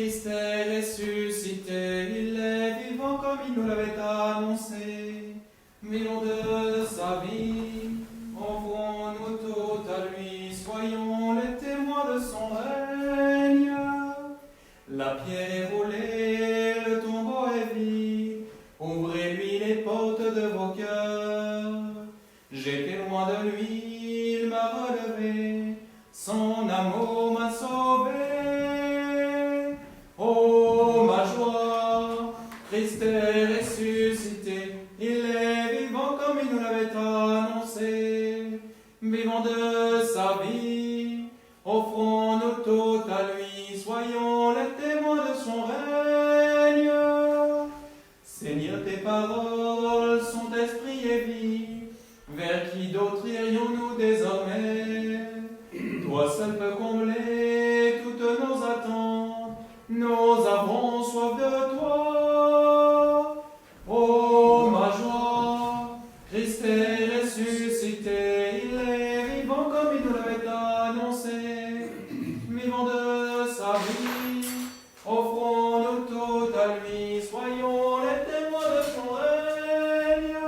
Christ est ressuscité, il est vivant comme il nous l'avait annoncé. Vivons de sa vie, offrons-nous tout à lui, soyons les témoins de son règne. La pierre est roulée, le tombeau est vide, ouvrez-lui les portes de vos cœurs. J'étais loin de lui, il m'a relevé, son amour m'a sauvé. Oh ma joie, Christ est ressuscité, il est vivant comme il nous l'avait annoncé. Vivons de sa vie, offrons-nous tout à lui, soyons les témoins de son règne. Seigneur, tes paroles sont esprit et vie, vers qui d'autre irions-nous désormais? Toi seul peux combler toutes nos attentes, nous avons soif de toi. Oh ma joie, Christ est ressuscité, il est vivant comme il nous l'avait annoncé. Vivons de sa vie, offrons-nous tout à lui, soyons les témoins de son règne.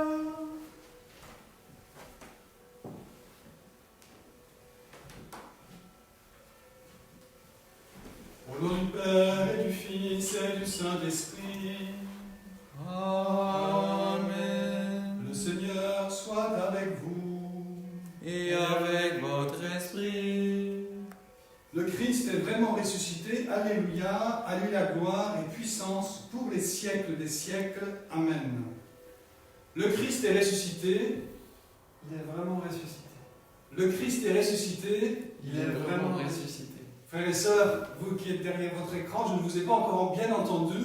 Au nom du Père et du Fils et du Saint-Esprit. Amen. Le Seigneur soit avec vous. Et avec votre esprit. Le Christ est vraiment ressuscité. Alléluia. À lui la gloire et puissance pour les siècles des siècles. Amen. Le Christ est ressuscité. Il est vraiment ressuscité. Le Christ est ressuscité. Il est vraiment ressuscité. Frères et sœurs, vous qui êtes derrière votre écran, je ne vous ai pas encore bien entendu.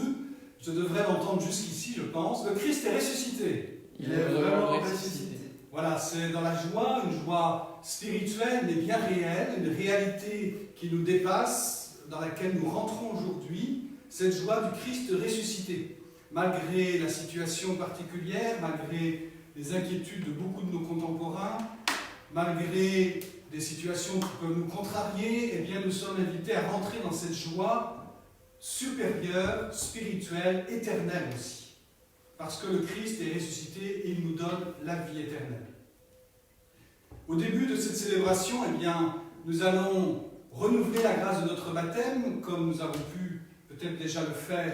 Je devrais l'entendre jusqu'ici, je pense. Le Christ est ressuscité. Il est vraiment ressuscité. Voilà, c'est dans la joie, une joie spirituelle mais bien réelle, une réalité qui nous dépasse, dans laquelle nous rentrons aujourd'hui, cette joie du Christ ressuscité. Malgré la situation particulière, malgré les inquiétudes de beaucoup de nos contemporains, malgré des situations qui peuvent nous contrarier, eh bien nous sommes invités à rentrer dans cette joie supérieure, spirituelle, éternelle aussi. Parce que le Christ est ressuscité et il nous donne la vie éternelle. Au début de cette célébration, eh bien, nous allons renouveler la grâce de notre baptême, comme nous avons pu peut-être déjà le faire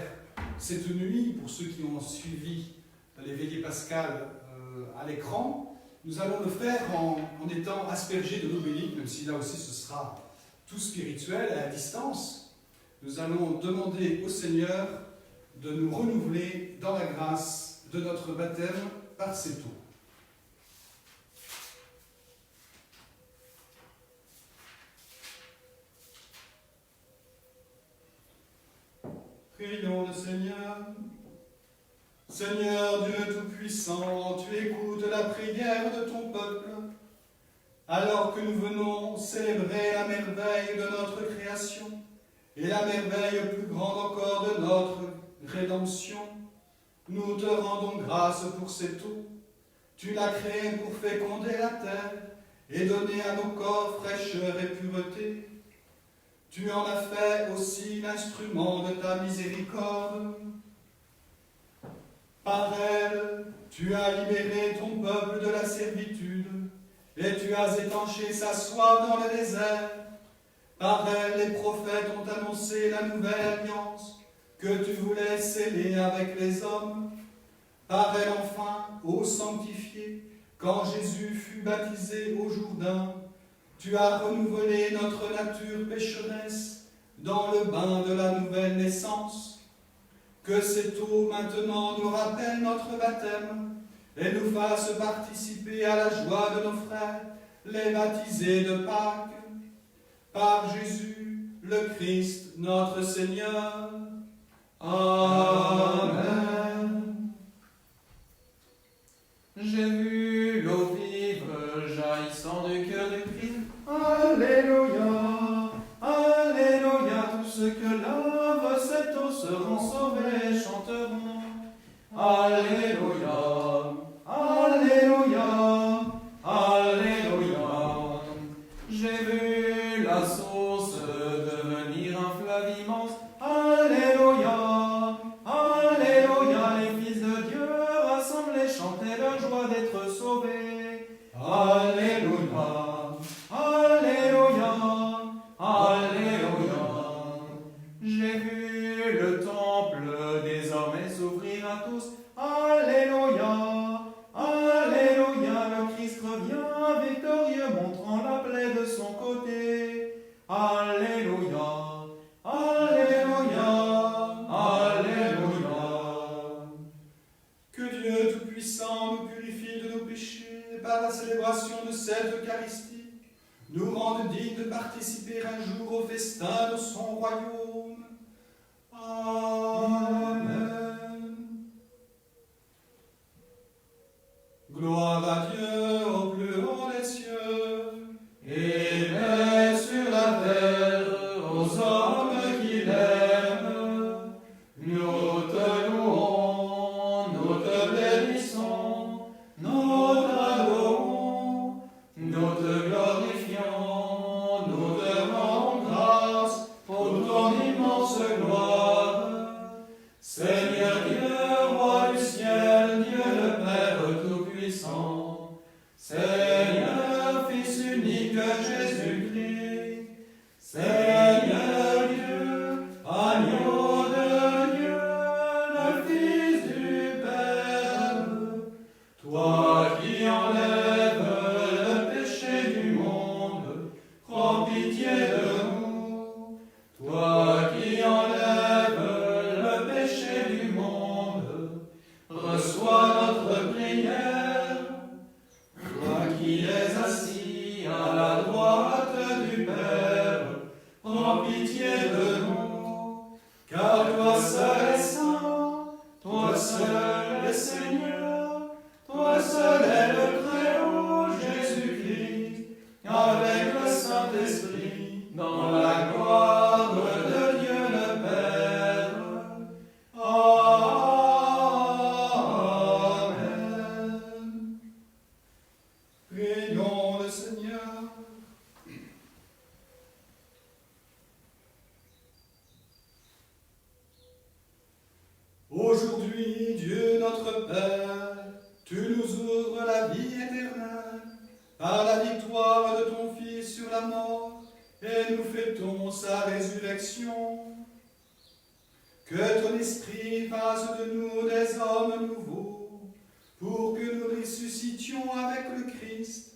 cette nuit, pour ceux qui ont suivi les veillées pascales à l'écran. Nous allons le faire en étant aspergés de l'eau bénite, même si là aussi ce sera tout spirituel, à la distance. Nous allons demander au Seigneur de nous renouveler dans la grâce de notre baptême par cette eau. Prions le Seigneur. Seigneur Dieu Tout-Puissant, tu écoutes la prière de ton peuple, alors que nous venons célébrer la merveille de notre création et la merveille plus grande encore de notre rédemption. Nous te rendons grâce pour cette eau. Tu l'as créée pour féconder la terre et donner à nos corps fraîcheur et pureté. Tu en as fait aussi l'instrument de ta miséricorde. Par elle, tu as libéré ton peuple de la servitude, et tu as étanché sa soif dans le désert. Par elle, les prophètes ont annoncé la nouvelle alliance que tu voulais sceller avec les hommes. Par elle, enfin, ô sanctifié, quand Jésus fut baptisé au Jourdain, tu as renouvelé notre nature pécheresse dans le bain de la nouvelle naissance. Que cette eau maintenant nous rappelle notre baptême et nous fasse participer à la joie de nos frères, les baptisés de Pâques. Par Jésus, le Christ, notre Seigneur. Amen. J'ai vu l'eau vive jaillissant du cœur du Christ. Alléluia. Alléluia. Tous ceux que lave cette eau seront sauvés, chanteront. Alléluia. Alléluia. Alléluia. J'ai vu la source devenir un fleuve immense. Alléluia. nous rende dignes de participer un jour au festin de son royaume. Amen. Gloire à Dieu au plus haut des cieux, Et paix sur la terre aux hommes qui l'aiment. Nous te louons, nous te bénissons, nous t'adorons, nous te glorifions, nous te rendons grâce pour ton immense gloire. Seigneur Dieu, roi du ciel, Dieu le Père Tout-Puissant, Seigneur, Fils unique Jésus-Christ, Seigneur Dieu, agneau de Dieu, le Fils du Père, toi qui enlèves le péché du monde, prends pitié de nous. Toi qui enlèves le péché du monde, reçois notre prière. Toi qui es assis à la droite du Père, prends pitié de nous, car toi seul es saint, toi seul es Seigneur, toi seul es le Très-Haut Jésus-Christ, avec le Saint-Esprit, dans la gloire de Dieu le Père. Amen. prions le Seigneur. Aujourd'hui, Dieu notre Père, tu nous ouvres la vie éternelle par la victoire de ton Fils sur la mort, et nous fêtons sa résurrection. Que ton Esprit fasse de nous des hommes nouveaux, pour que nous ressuscitions avec le Christ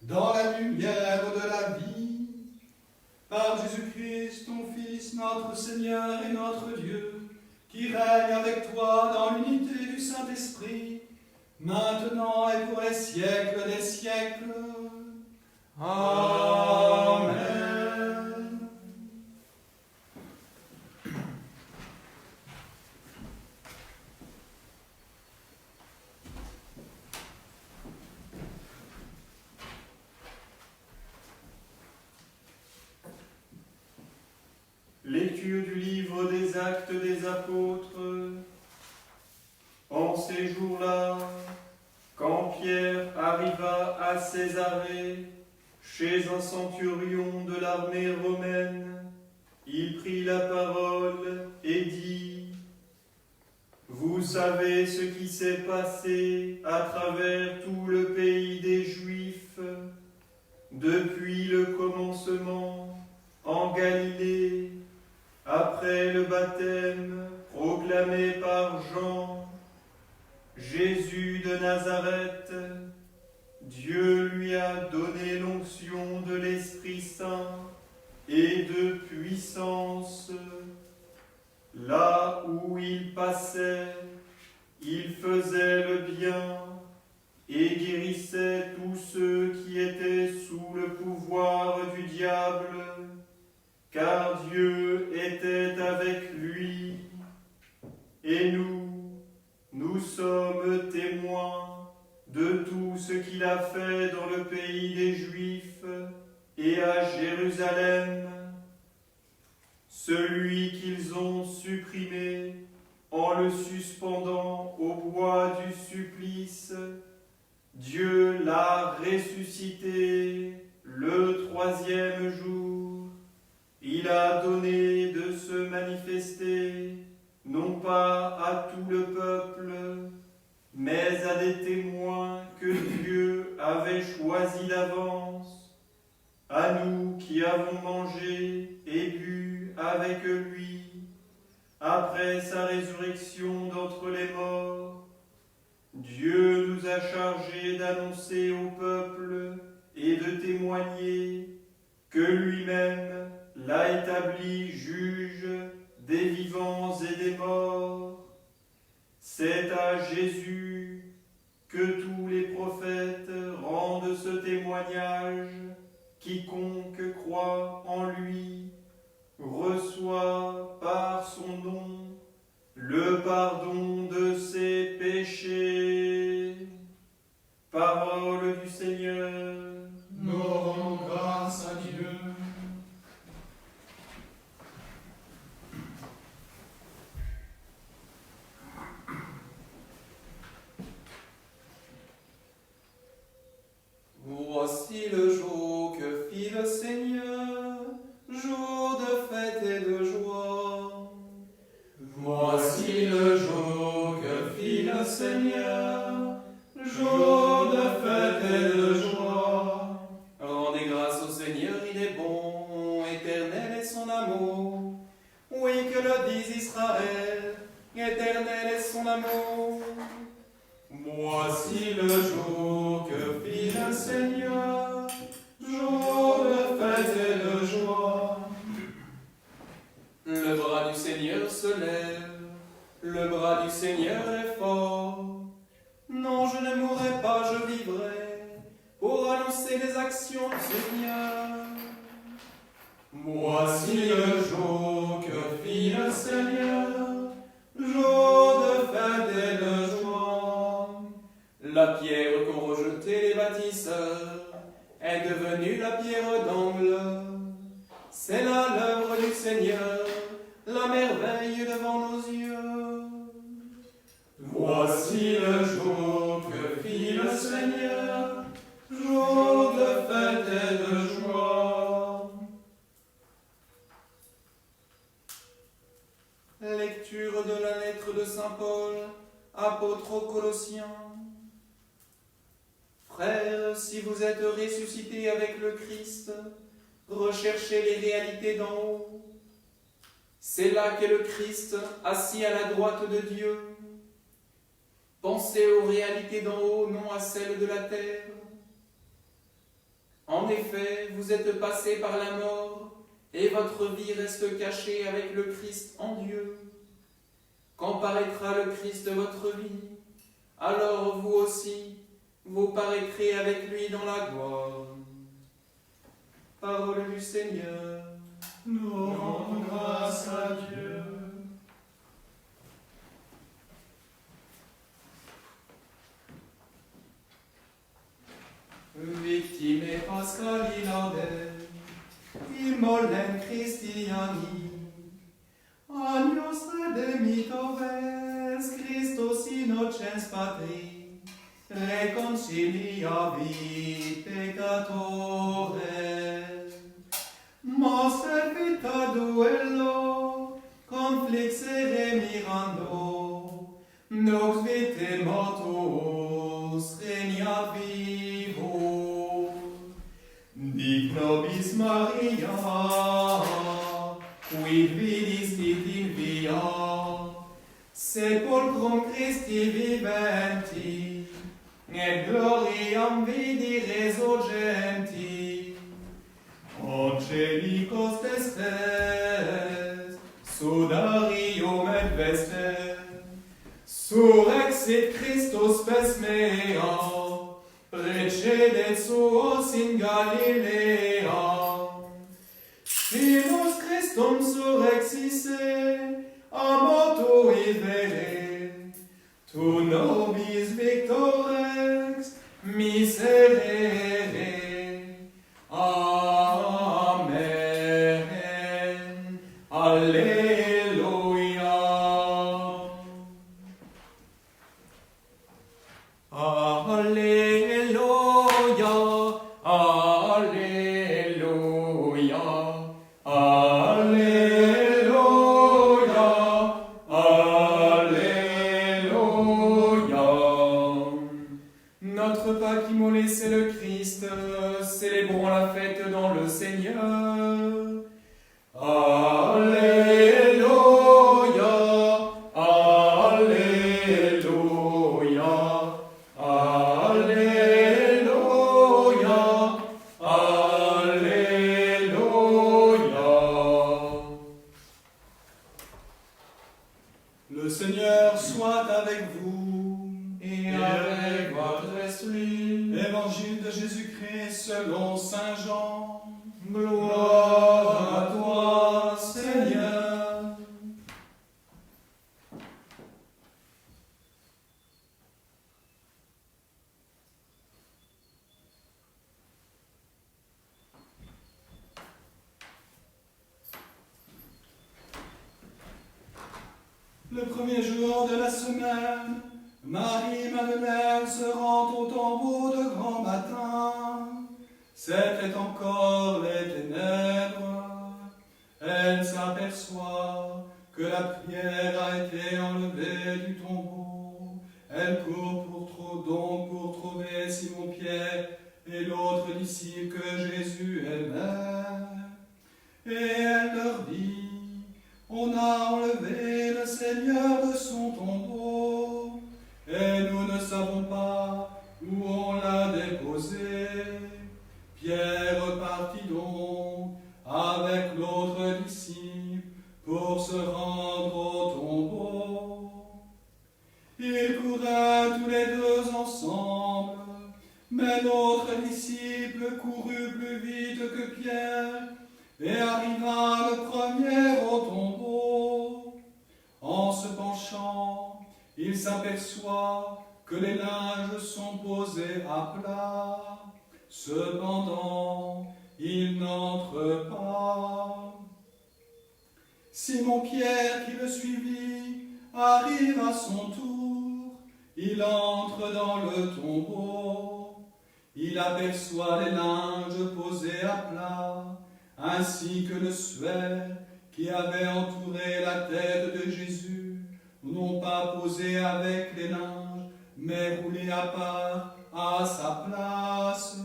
dans la lumière de la vie. Par Jésus-Christ, ton Fils, notre Seigneur et notre Dieu, qui règne avec toi dans l'unité du Saint-Esprit, maintenant et pour les siècles des siècles. Amen. Lecture du livre des Actes des Apôtres. En ces jours-là, quand Pierre arriva à Césarée, chez un centurion de l'armée romaine, il prit la parole et dit : « Vous savez ce qui s'est passé à travers tout le pays des Juifs, depuis le commencement en Galilée, après le baptême proclamé par Jean, Jésus de Nazareth, Dieu lui a donné l'onction de l'Esprit Saint et de puissance. Là où il passait, il faisait le bien et guérissait tous ceux qui étaient sous le pouvoir du diable, car Dieu était avec lui. Et nous sommes témoins de tout ce qu'il a fait dans le pays des Juifs et à Jérusalem, celui qu'ils ont supprimé en le suspendant au bois du supplice. Dieu l'a ressuscité le troisième jour. Il a donné de se manifester, non pas à tout le peuple, mais à des témoins que Dieu avait choisis d'avance, à nous qui avons mangé et bu avec lui, après sa résurrection d'entre les morts. Dieu nous a chargés d'annoncer au peuple et de témoigner que lui-même l'a établi juge des vivants et des morts. C'est à Jésus que tous les prophètes rendent ce témoignage, quiconque croit en lui reçoit par son nom le pardon de ses péchés. Parole du Seigneur. Nous rendons grâce à Dieu. Voici le jour que fit le Seigneur, jour de fête et de joie. Voici le jour que fit le Seigneur, jour de fête et de joie. Rendez grâce au Seigneur, il est bon, éternel est son amour. Oui, que le dise Israël, éternel est son amour. Voici le jour que fit le Seigneur, jour de fête et de joie. Le bras du Seigneur se lève, le bras du Seigneur est fort. Non, je ne mourrai pas, je vivrai, pour annoncer les actions du Seigneur. Voici le jour que fit le Seigneur, jour de fête et de joie. La pierre qu'ont rejetée les bâtisseurs est devenue la pierre d'angle. C'est là l'œuvre du Seigneur, la merveille devant nos yeux. Voici le jour que fit le Seigneur, jour de fête et de joie. Lecture de la lettre de Saint Paul, apôtre aux Colossiens. Frères, si vous êtes ressuscités avec le Christ, recherchez les réalités d'en haut. C'est là qu'est le Christ, assis à la droite de Dieu. Pensez aux réalités d'en haut, non à celles de la terre. En effet, vous êtes passés par la mort, et votre vie reste cachée avec le Christ en Dieu. Quand paraîtra le Christ de votre vie, alors vous aussi, vous paraîtrez avec lui dans la gloire. Parole du Seigneur. Nous rendons grâce à Dieu. Victime Pascali laude, immolem Christiani, Agnus redemitor es, Christus innocens Patri, reconciliavit peccatores. Moster vita duello, conflixere mirando, nux vitae mortuus regnat vivo. Dic nobis Maria, quid vidistit in via, sepulchrum Christi viventi, et gloriam vidi resurgenti. Angelicos testes, sudarium et vestes, surrexit Christus spes mea, precedet suos in Galilea. Sinus Christum surrexisse, a mortuis vere, tu nobis victorex miserere. Amen. Alleluia. Alleluia. Alleluia. Alleluia. Alléluia. Notre Pâque immolé, c'est le Christ. Célébrons la fête dans le Seigneur. Alléluia. Alléluia. Alléluia. Alléluia. Le Seigneur soit avec vous. Et avec votre esprit. Évangile de Jésus-Christ selon Saint Jean. Gloire à toi, Seigneur. Le premier jour de la semaine, Marie-Madeleine se rend au tombeau de grand matin. C'était encore les ténèbres. Elle s'aperçoit que la pierre a été enlevée du tombeau. Elle court pour trouver Simon-Pierre et l'autre disciple que Jésus aimait. Et elle leur dit: on a enlevé le Seigneur de son tombeau, et nous ne savons pas où on l'a déposé. Pierre partit donc avec l'autre disciple pour se rendre au tombeau. Ils couraient tous les deux ensemble, mais l'autre disciple courut plus vite que Pierre et arriva le premier au tombeau. En se penchant, il s'aperçoit que les linges sont posés à plat. Cependant, il n'entre pas. Simon-Pierre, qui le suivit, arrive à son tour. Il entre dans le tombeau. Il aperçoit les linges posés à plat, ainsi que le suaire qui avait entouré la tête de Jésus, non pas posé avec les linges, mais roulé à part à sa place.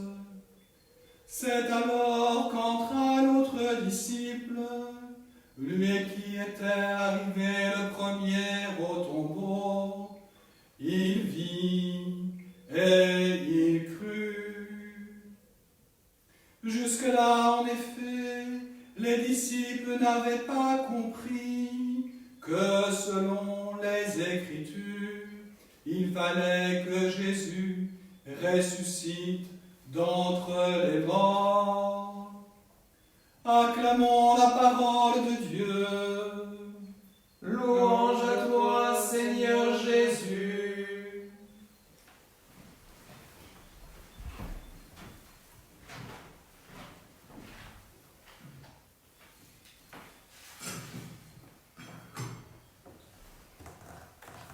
C'est alors qu'entra l'autre disciple, lui qui était arrivé le premier au tombeau. Il vit et il crut. Jusque-là, en effet, les disciples n'avaient pas compris que selon les Écritures, il fallait que Jésus ressuscite d'entre les morts. Acclamons la parole de Dieu. Louange à toi, Seigneur Jésus.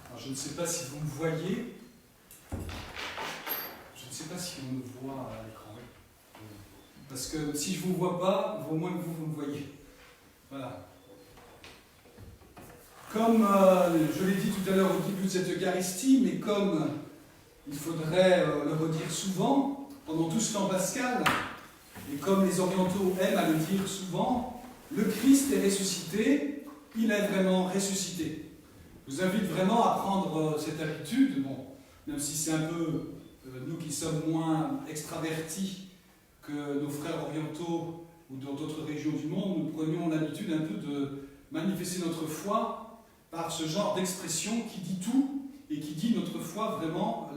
Alors, je ne sais pas si vous me voyez. Je ne sais pas si on me voit à l'écran. Parce que si je ne vous vois pas, il vaut moins que vous me voyez. Voilà. Comme je l'ai dit tout à l'heure au début de cette Eucharistie, mais comme il faudrait le redire souvent, pendant tout ce temps pascal, et comme les orientaux aiment à le dire souvent, le Christ est ressuscité, il est vraiment ressuscité. Je vous invite vraiment à prendre cette habitude, bon, même si c'est un peu nous qui sommes moins extravertis que nos frères orientaux ou dans d'autres régions du monde, nous prenions l'habitude un peu de manifester notre foi par ce genre d'expression qui dit tout et qui dit notre foi vraiment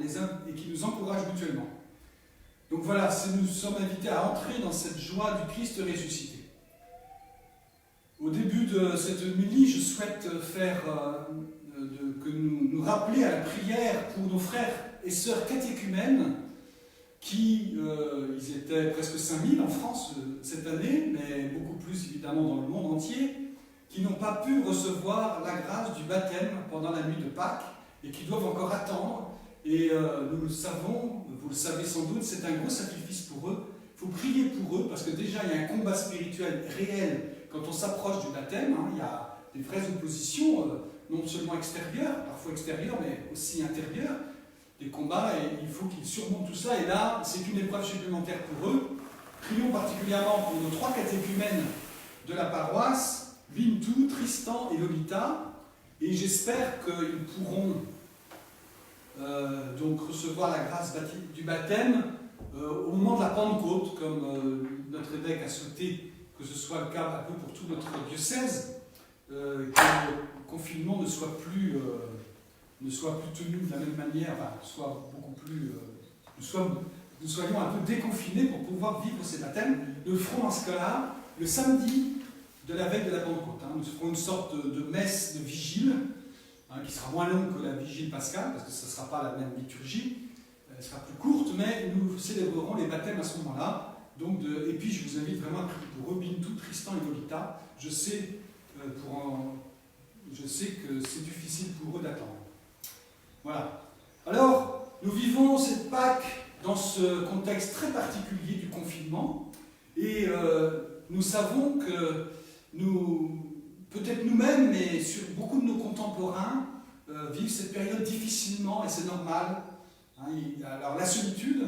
et qui nous encourage mutuellement. Donc voilà, nous sommes invités à entrer dans cette joie du Christ ressuscité. Au début de cette homélie, je souhaite que nous rappeler à la prière pour nos frères et sœurs catéchumènes qui, ils étaient presque 5000 en France cette année, mais beaucoup plus évidemment dans le monde entier, qui n'ont pas pu recevoir la grâce du baptême pendant la nuit de Pâques et qui doivent encore attendre. Et nous le savons, vous le savez sans doute, c'est un gros sacrifice pour eux. Il faut prier pour eux parce que déjà il y a un combat spirituel réel quand on s'approche du baptême. Il y a des vraies oppositions, non seulement extérieures, parfois extérieures, mais aussi intérieures. Des combats et il faut qu'ils surmontent tout ça. Et là, c'est une épreuve supplémentaire pour eux. Prions particulièrement pour nos 3 catéchumènes de la paroisse, Bintou, Tristan et Lolita. Et j'espère qu'ils pourront donc recevoir la grâce du baptême au moment de la Pentecôte, comme notre évêque a souhaité que ce soit le cas un peu pour tout notre diocèse, que le confinement ne soit plus tenu de la même manière, enfin, soit beaucoup plus, soit nous soyons un peu déconfinés pour pouvoir vivre ces baptêmes. Nous le ferons dans ce cas-là le samedi de la veille de la Pentecôte. Nous ferons une sorte de messe de vigile, qui sera moins longue que la vigile pascale, parce que ce ne sera pas la même liturgie. Elle sera plus courte, mais nous célébrerons les baptêmes à ce moment-là. Et puis je vous invite vraiment à prier pour eux, Bintou, Tristan et Lolita. Je sais que c'est difficile pour eux d'attendre. Voilà. Alors, nous vivons cette Pâques dans ce contexte très particulier du confinement, et nous savons que peut-être nous-mêmes, mais sur beaucoup de nos contemporains, vivent cette période difficilement, et c'est normal. Alors la solitude,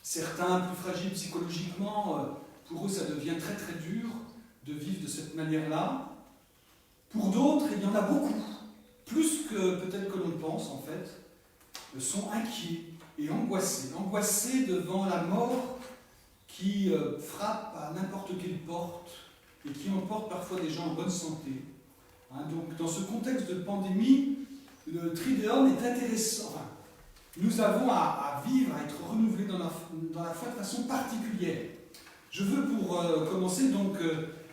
certains plus fragiles psychologiquement, pour eux ça devient très très dur de vivre de cette manière-là. Pour d'autres, il y en a beaucoup, plus que peut-être que l'on pense en fait, sont inquiets et angoissés devant la mort qui frappe à n'importe quelle porte et qui emporte parfois des gens en bonne santé. Donc dans ce contexte de pandémie, le Triduum est intéressant. Nous avons à vivre, à être renouvelés dans la foi de façon particulière. Je veux pour commencer donc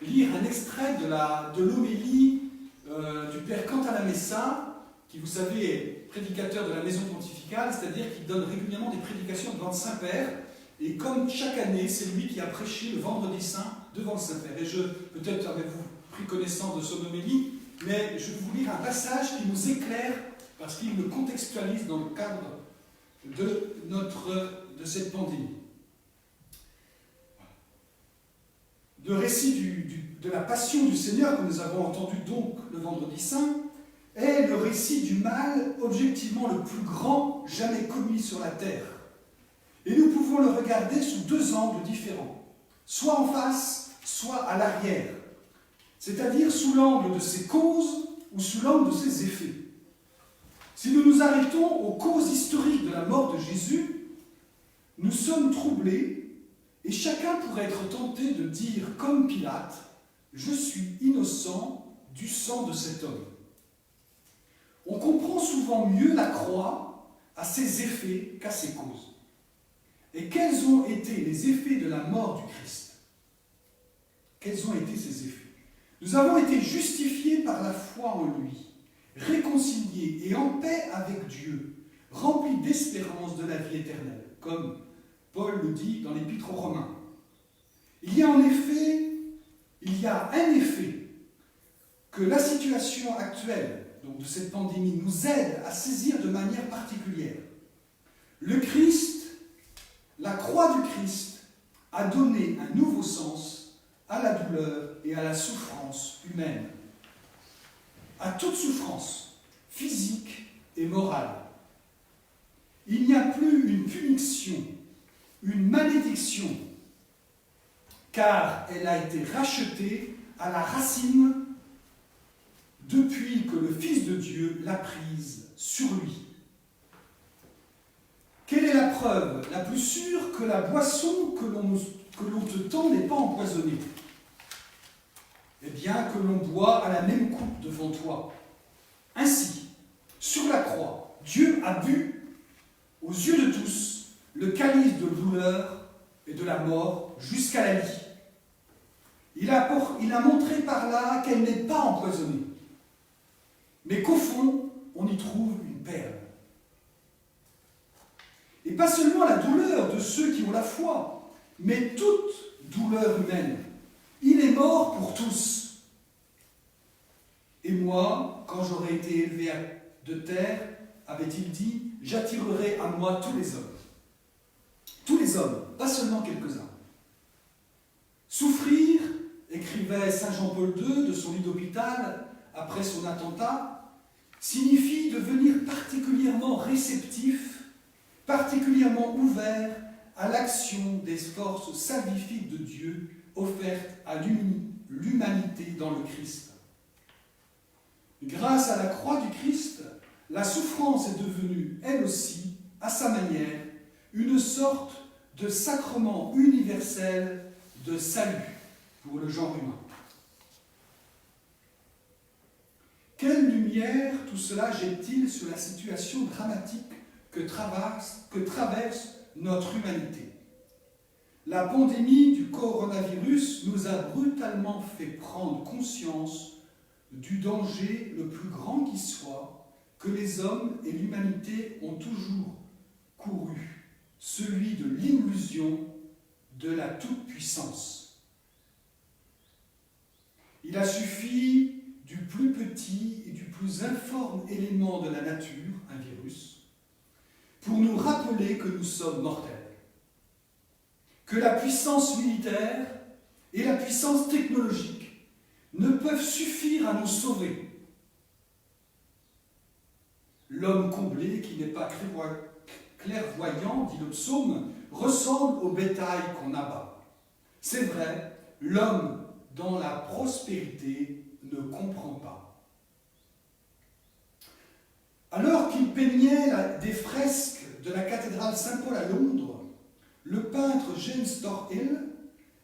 lire un extrait de l'homélie du Père Cantalamessa, qui vous savez est prédicateur de la maison pontificale, c'est-à-dire qu'il donne régulièrement des prédications devant le Saint-Père, et comme chaque année, c'est lui qui a prêché le Vendredi Saint devant le Saint-Père. Et peut-être avez-vous pris connaissance de son homélie, mais je vais vous lire un passage qui nous éclaire, parce qu'il le contextualise dans le cadre de cette pandémie. Le récit de la passion du Seigneur que nous avons entendu donc le Vendredi Saint est le récit du mal objectivement le plus grand jamais commis sur la terre. Et nous pouvons le regarder sous deux angles différents, soit en face, soit à l'arrière, c'est-à-dire sous l'angle de ses causes ou sous l'angle de ses effets. Si nous nous arrêtons aux causes historiques de la mort de Jésus, nous sommes troublés et chacun pourrait être tenté de dire comme Pilate « Je suis innocent du sang de cet homme ». On comprend souvent mieux la croix à ses effets qu'à ses causes. Et quels ont été les effets de la mort du Christ? Quels ont été ces effets? Nous avons été justifiés par la foi en lui, réconciliés et en paix avec Dieu, remplis d'espérance de la vie éternelle, comme Paul le dit dans l'Épître aux Romains. Il y a un effet que la situation actuelle, donc de cette pandémie, nous aide à saisir de manière particulière. Le Christ, la croix du Christ, a donné un nouveau sens à la douleur et à la souffrance humaine. À toute souffrance, physique et morale. Il n'y a plus une punition, une malédiction, car elle a été rachetée à la racine depuis que le Fils de Dieu l'a prise sur lui. Quelle est la preuve la plus sûre que la boisson que l'on te tend n'est pas empoisonnée? Eh bien, que l'on boit à la même coupe devant toi. Ainsi, sur la croix, Dieu a bu, aux yeux de tous, le calice de douleur et de la mort jusqu'à la lie. Il a montré par là qu'elle n'est pas empoisonnée, mais qu'au fond, on y trouve une perle. Et pas seulement la douleur de ceux qui ont la foi, mais toute douleur humaine. Il est mort pour tous. Et moi, quand j'aurai été élevé de terre, avait-il dit, j'attirerai à moi tous les hommes. Tous les hommes, pas seulement quelques-uns. Souffrir, écrivait Saint Jean-Paul II de son lit d'hôpital après son attentat, signifie devenir particulièrement réceptif, particulièrement ouvert à l'action des forces salvifiques de Dieu offertes à l'humanité dans le Christ. Grâce à la croix du Christ, la souffrance est devenue, elle aussi, à sa manière, une sorte de sacrement universel de salut pour le genre humain. Quelle lumière tout cela jette-t-il sur la situation dramatique que traverse notre humanité. La pandémie du coronavirus nous a brutalement fait prendre conscience du danger le plus grand qui soit que les hommes et l'humanité ont toujours couru, celui de l'illusion de la toute-puissance. Il a suffi du plus petit et du plus informe élément de la nature, un virus, pour nous rappeler que nous sommes mortels, que la puissance militaire et la puissance technologique ne peuvent suffire à nous sauver. L'homme comblé, qui n'est pas clairvoyant, dit le psaume, ressemble au bétail qu'on abat. C'est vrai, l'homme dans la prospérité ne comprend pas. Alors qu'il peignait des fresques de la cathédrale Saint-Paul à Londres, le peintre James Thornhill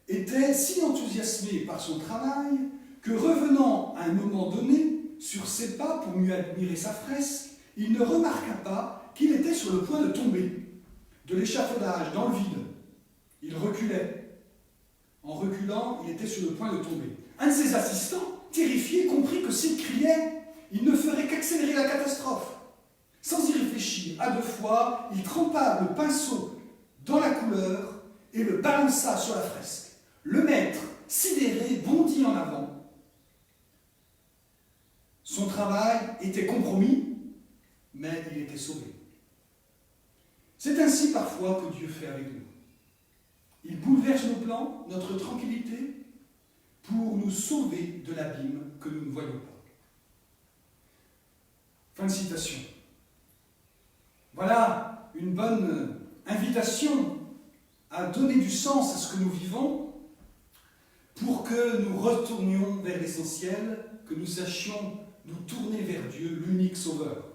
était si enthousiasmé par son travail que, revenant à un moment donné sur ses pas pour mieux admirer sa fresque, il ne remarqua pas qu'il était sur le point de tomber de l'échafaudage dans le vide. Il reculait. En reculant, il était sur le point de tomber. Un de ses assistants, terrifié, comprit que s'il criait, il ne ferait qu'accélérer la catastrophe. Sans y réfléchir, à deux fois, il trempa le pinceau dans la couleur et le balança sur la fresque. Le maître, sidéré, bondit en avant. Son travail était compromis, mais il était sauvé. C'est ainsi parfois que Dieu fait avec nous. Il bouleverse nos plans, notre tranquillité, pour nous sauver de l'abîme que nous ne voyons pas. Fin de citation. Voilà une bonne invitation à donner du sens à ce que nous vivons pour que nous retournions vers l'essentiel, que nous sachions nous tourner vers Dieu, l'unique Sauveur.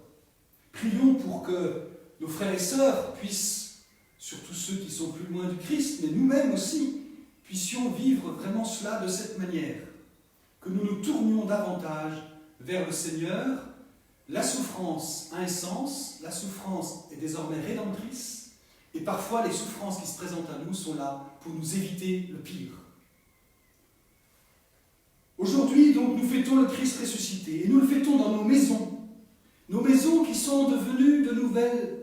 Prions pour que nos frères et sœurs puissent, surtout ceux qui sont plus loin du Christ, mais nous-mêmes aussi, puissions vivre vraiment cela de cette manière, que nous nous tournions davantage vers le Seigneur. La souffrance a un sens, la souffrance est désormais rédemptrice, et parfois les souffrances qui se présentent à nous sont là pour nous éviter le pire. Aujourd'hui, donc, nous fêtons le Christ ressuscité, et nous le fêtons dans nos maisons qui sont devenues de nouvelles,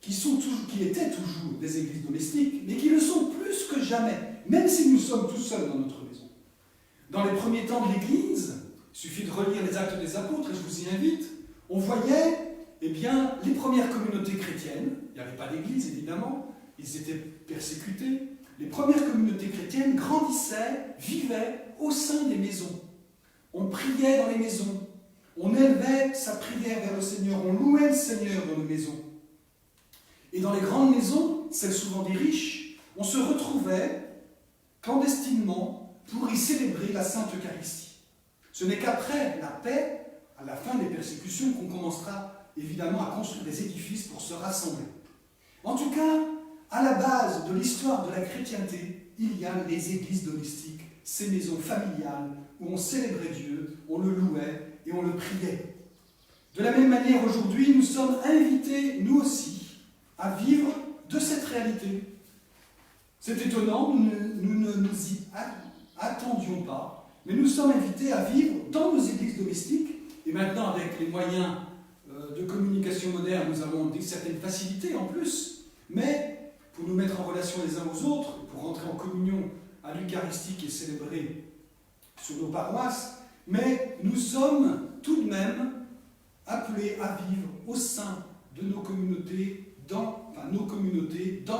qui étaient toujours des églises domestiques, mais qui le sont plus que jamais, même si nous sommes tout seuls dans notre maison. Dans les premiers temps de l'Église, il suffit de relire les Actes des Apôtres, et je vous y invite, on voyait les premières communautés chrétiennes, il n'y avait pas d'église évidemment, ils étaient persécutés, les premières communautés chrétiennes grandissaient, vivaient au sein des maisons. On priait dans les maisons, on élevait sa prière vers le Seigneur, on louait le Seigneur dans nos maisons. Et dans les grandes maisons, celles souvent des riches, on se retrouvait clandestinement pour y célébrer la Sainte Eucharistie. Ce n'est qu'après la paix, à la fin des persécutions, qu'on commencera évidemment à construire des édifices pour se rassembler. En tout cas, à la base de l'histoire de la chrétienté, il y a les églises domestiques, ces maisons familiales où on célébrait Dieu, on le louait et on le priait. De la même manière, aujourd'hui, nous sommes invités, nous aussi, à vivre de cette réalité. C'est étonnant, nous ne nous y attendions pas, mais nous sommes invités à vivre dans nos églises domestiques, et maintenant avec les moyens de communication moderne, nous avons certaines facilités en plus, mais pour nous mettre en relation les uns aux autres, pour rentrer en communion à l'Eucharistie qui est célébrée sur nos paroisses, mais nous sommes tout de même appelés à vivre au sein de nos communautés, dans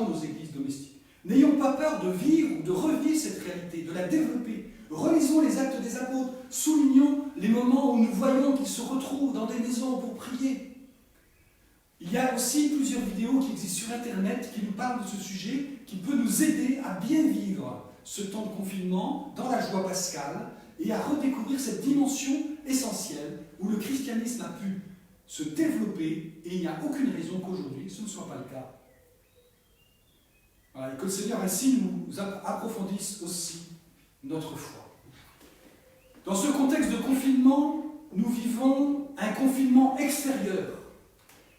nos églises domestiques. N'ayons pas peur de vivre ou de revivre cette réalité, de la développer. Relisons les Actes des Apôtres, soulignons les moments où nous voyons qu'ils se retrouvent dans des maisons pour prier. Il y a aussi plusieurs vidéos qui existent sur Internet qui nous parlent de ce sujet, qui peut nous aider à bien vivre ce temps de confinement dans la joie pascale et à redécouvrir cette dimension essentielle où le christianisme a pu se développer et il n'y a aucune raison qu'aujourd'hui ce ne soit pas le cas. Voilà, et que le Seigneur ainsi nous approfondisse aussi notre foi. Dans ce contexte de confinement, nous vivons un confinement extérieur.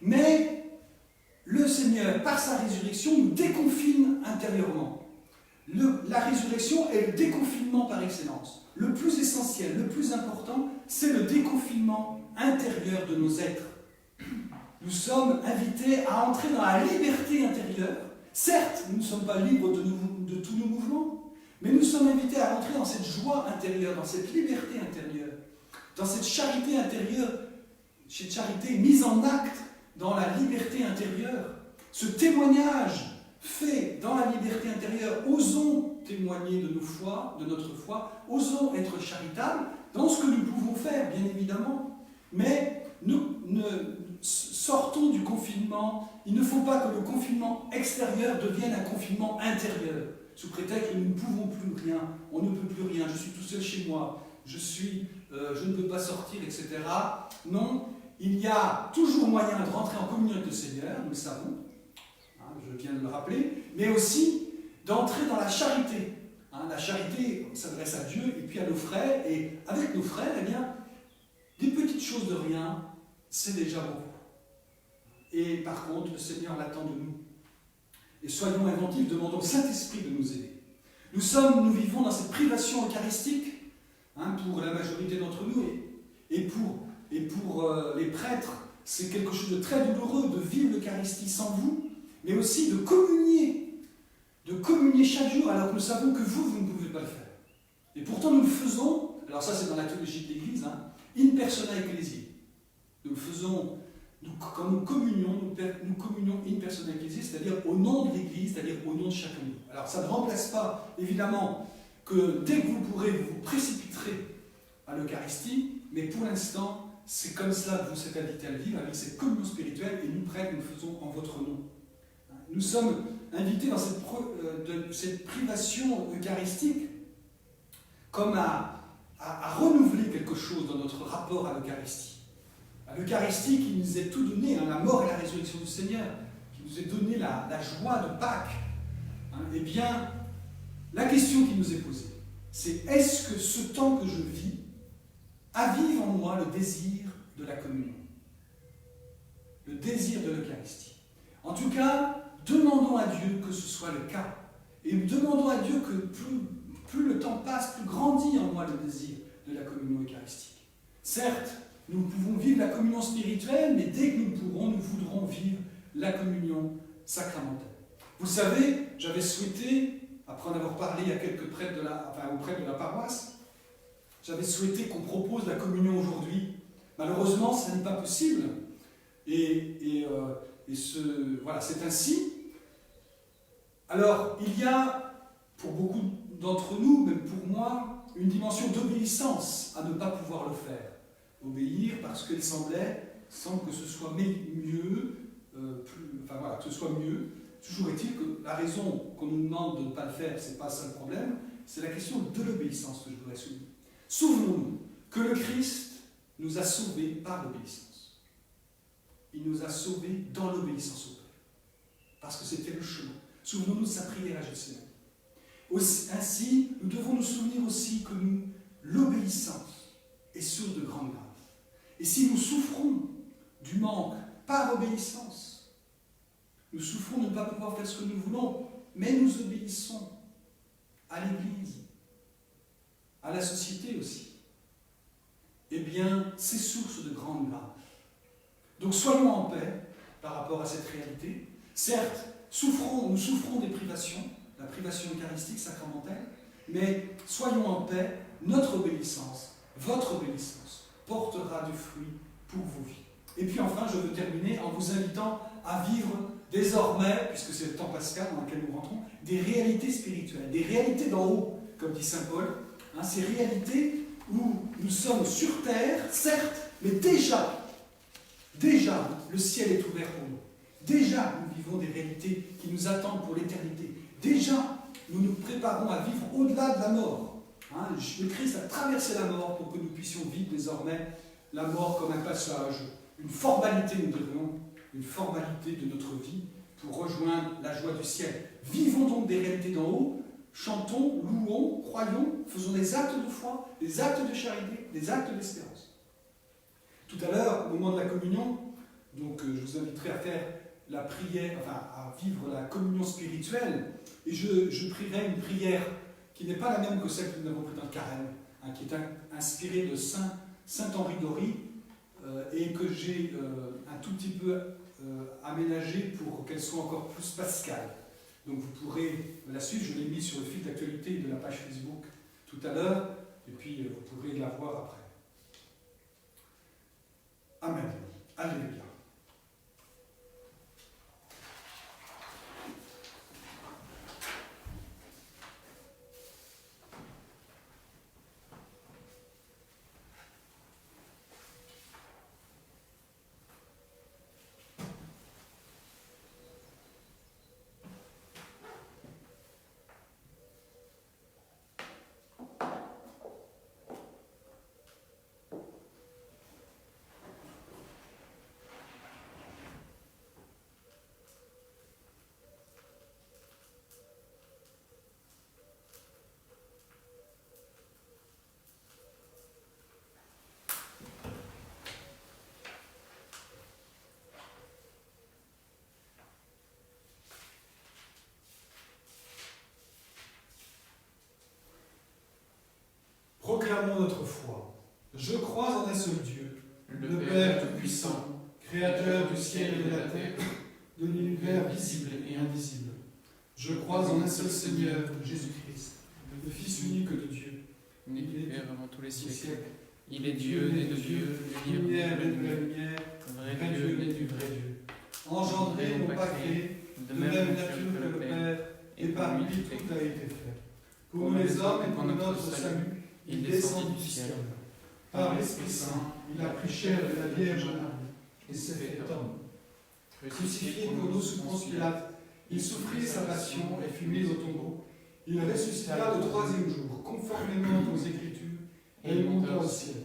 Mais le Seigneur Seigneur, par sa résurrection, nous déconfine intérieurement. La résurrection est le déconfinement par excellence. Le plus essentiel, le plus important, c'est le déconfinement intérieur de nos êtres. Nous sommes invités à entrer dans la liberté intérieure. Certes, nous ne sommes pas libres de tous nos mouvements, mais nous sommes invités à entrer dans cette joie intérieure, dans cette liberté intérieure, dans cette charité intérieure, cette charité mise en acte dans la liberté intérieure. Ce témoignage fait dans la liberté intérieure, osons témoigner de notre foi, osons être charitables dans ce que nous pouvons faire, bien évidemment, mais nous sortons du confinement. Il ne faut pas que le confinement extérieur devienne un confinement intérieur, sous prétexte que nous ne pouvons plus rien, on ne peut plus rien, je suis tout seul chez moi, je ne peux pas sortir, etc. Non, il y a toujours moyen de rentrer en communion avec le Seigneur, nous le savons, je viens de le rappeler, mais aussi d'entrer dans la charité. La charité s'adresse à Dieu et puis à nos frères, et avec nos frères, eh bien, des petites choses de rien, c'est déjà beaucoup. Et par contre, le Seigneur l'attend de nous. Et soyons inventifs, demandons au Saint-Esprit de nous aider. Nous vivons dans cette privation eucharistique, pour la majorité d'entre nous, et pour les prêtres, c'est quelque chose de très douloureux de vivre l'Eucharistie sans vous, mais aussi de communier chaque jour, alors que nous savons que vous ne pouvez pas le faire. Et pourtant nous le faisons, alors ça c'est dans la théologie de l'Église, in persona ecclesiae. Nous le faisons, quand nous communions in persona ecclesiae, c'est-à-dire au nom de l'Église, c'est-à-dire au nom de chacun de nous. Alors ça ne remplace pas, évidemment, que dès que vous pourrez, vous vous précipiterez à l'Eucharistie, mais pour l'instant, c'est comme cela que vous êtes invités à le vivre, avec cette communion spirituelle, et nous prêtres, nous le faisons en votre nom. Nous sommes invités dans cette privation eucharistique comme à renouveler quelque chose dans notre rapport à l'Eucharistie. À l'Eucharistie qui nous est tout donné, la mort et la résurrection du Seigneur, qui nous est donné la joie de Pâques. Eh bien, la question qui nous est posée, c'est est-ce que ce temps que je vis avive en moi le désir de la communion, le désir de l'Eucharistie? En tout cas, demandons à Dieu que ce soit le cas. Et demandons à Dieu que plus le temps passe, plus grandit en moi le désir de la communion eucharistique. Certes, nous pouvons vivre la communion spirituelle, mais dès que nous pourrons, nous voudrons vivre la communion sacramentelle. Vous savez, j'avais souhaité, après en avoir parlé à quelques prêtres auprès de la paroisse, j'avais souhaité qu'on propose la communion aujourd'hui. Malheureusement, ça n'est pas possible. C'est ainsi. Alors, il y a, pour beaucoup d'entre nous, même pour moi, une dimension d'obéissance à ne pas pouvoir le faire. Obéir parce qu'il semble que ce soit mieux, que ce soit mieux. Toujours est-il que la raison qu'on nous demande de ne pas le faire, ce n'est pas ça le problème, c'est la question de l'obéissance que je voudrais souligner. Souvenons-nous que le Christ nous a sauvés par l'obéissance. Il nous a sauvés dans l'obéissance au Père. Parce que c'était le chemin. Souvenons-nous de sa prière à Gethsémani. Ainsi, nous devons nous souvenir aussi que l'obéissance est source de grande grâce. Et si nous souffrons du manque par obéissance, nous souffrons de ne pas pouvoir faire ce que nous voulons, mais nous obéissons à l'Église, à la société aussi, eh bien, c'est source de grande grâce. Donc soyons en paix par rapport à cette réalité. Certes, nous souffrons des privations, la privation eucharistique, sacramentelle, mais soyons en paix, notre obéissance, votre obéissance, portera du fruit pour vos vies. Et puis enfin, je veux terminer en vous invitant à vivre désormais, puisque c'est le temps pascal dans lequel nous rentrons, des réalités spirituelles, des réalités d'en haut, comme dit saint Paul, ces réalités où nous sommes sur terre, certes, mais déjà, le ciel est ouvert pour nous. Déjà, nous vivons des réalités qui nous attendent pour l'éternité. Déjà, nous nous préparons à vivre au-delà de la mort. Le Christ a traversé la mort pour que nous puissions vivre désormais la mort comme un passage, une formalité, nous dirions, une formalité de notre vie pour rejoindre la joie du ciel. Vivons donc des réalités d'en haut, chantons, louons, croyons, faisons des actes de foi, des actes de charité, des actes d'espérance. Tout à l'heure, au moment de la communion, donc je vous inviterai à faire la prière, enfin à vivre la communion spirituelle. Et je prierai une prière qui n'est pas la même que celle que nous avons prise dans le carême, hein, qui est inspirée de Saint Henri d'Ori, et que j'ai un tout petit peu aménagée pour qu'elle soit encore plus pascale. Donc vous pourrez la suivre, je l'ai mis sur le fil d'actualité de la page Facebook tout à l'heure, et puis vous pourrez la voir après. Amen. Alléluia. Proclamons notre foi. Je crois en un seul Dieu, le Père Tout-Puissant, Créateur du ciel et de la terre, de l'univers visible et invisible. Je crois en un seul Seigneur, Jésus-Christ, le Fils unique de Dieu, né du Père avant tous les siècles. siècle. Il est Dieu, né de Dieu, Lumière né de la lumière, vrai Dieu, né du vrai Dieu. engendré, non pas créé, de même nature que le Père, et par lui tout a été fait. Pour nous les hommes et pour notre salut, il descend du ciel. Par l'Esprit Saint, il a pris chair de la Vierge Marie et s'est fait homme. Crucifié pour nous sous Ponce Pilate, il souffrit sa passion et fut mis au tombeau. Il ressuscita le troisième jour, conformément aux Écritures, et il monta au ciel.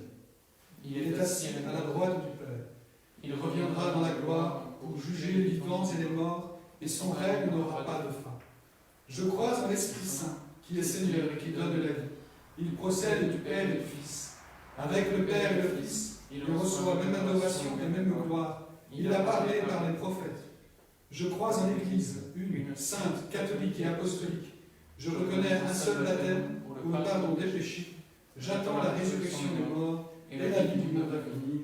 Il est assis à la droite du Père. Il reviendra dans la gloire pour juger les vivants et les morts, et son règne n'aura pas de fin. Je crois en l'Esprit Saint, qui est Seigneur et qui donne la vie. Il procède du Père et du Fils. Avec le Père et le Fils, il reçoit même adoration et même gloire. Il a parlé par les prophètes. Je crois en l'Église, une, sainte, catholique et apostolique. Je reconnais un seul baptême pour le pardon des péchés. J'attends la résurrection des morts et la vie du monde à venir.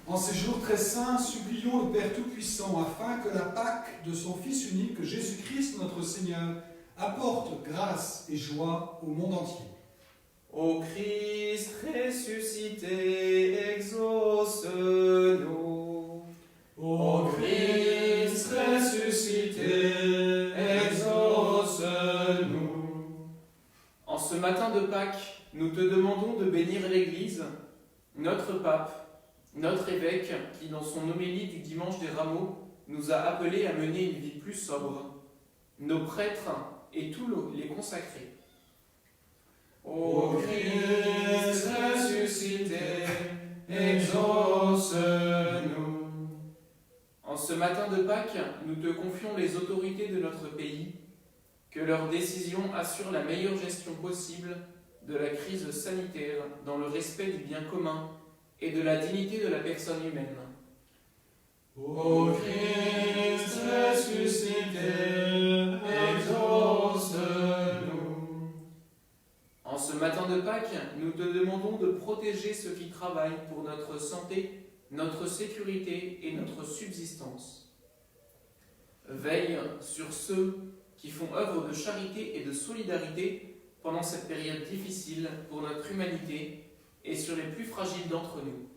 En ces jours très saints, supplions le Père Tout-Puissant afin que la Pâque de son Fils unique, Jésus-Christ notre Seigneur, apporte grâce et joie au monde entier. Ô Christ ressuscité, exauce-nous. Ô Christ ressuscité, exauce-nous. En ce matin de Pâques, nous te demandons de bénir l'Église, notre pape, notre évêque, qui dans son homélie du dimanche des Rameaux nous a appelés à mener une vie plus sobre, nos prêtres et tous les consacrés. Ô Christ ressuscité, exauce-nous. En ce matin de Pâques, nous te confions les autorités de notre pays, que leurs décisions assurent la meilleure gestion possible de la crise sanitaire dans le respect du bien commun et de la dignité de la personne humaine. Ô Christ ressuscité, exauce-nous. En ce matin de Pâques, nous te demandons de protéger ceux qui travaillent pour notre santé, notre sécurité et notre subsistance. Veille sur ceux qui font œuvre de charité et de solidarité pendant cette période difficile pour notre humanité et sur les plus fragiles d'entre nous.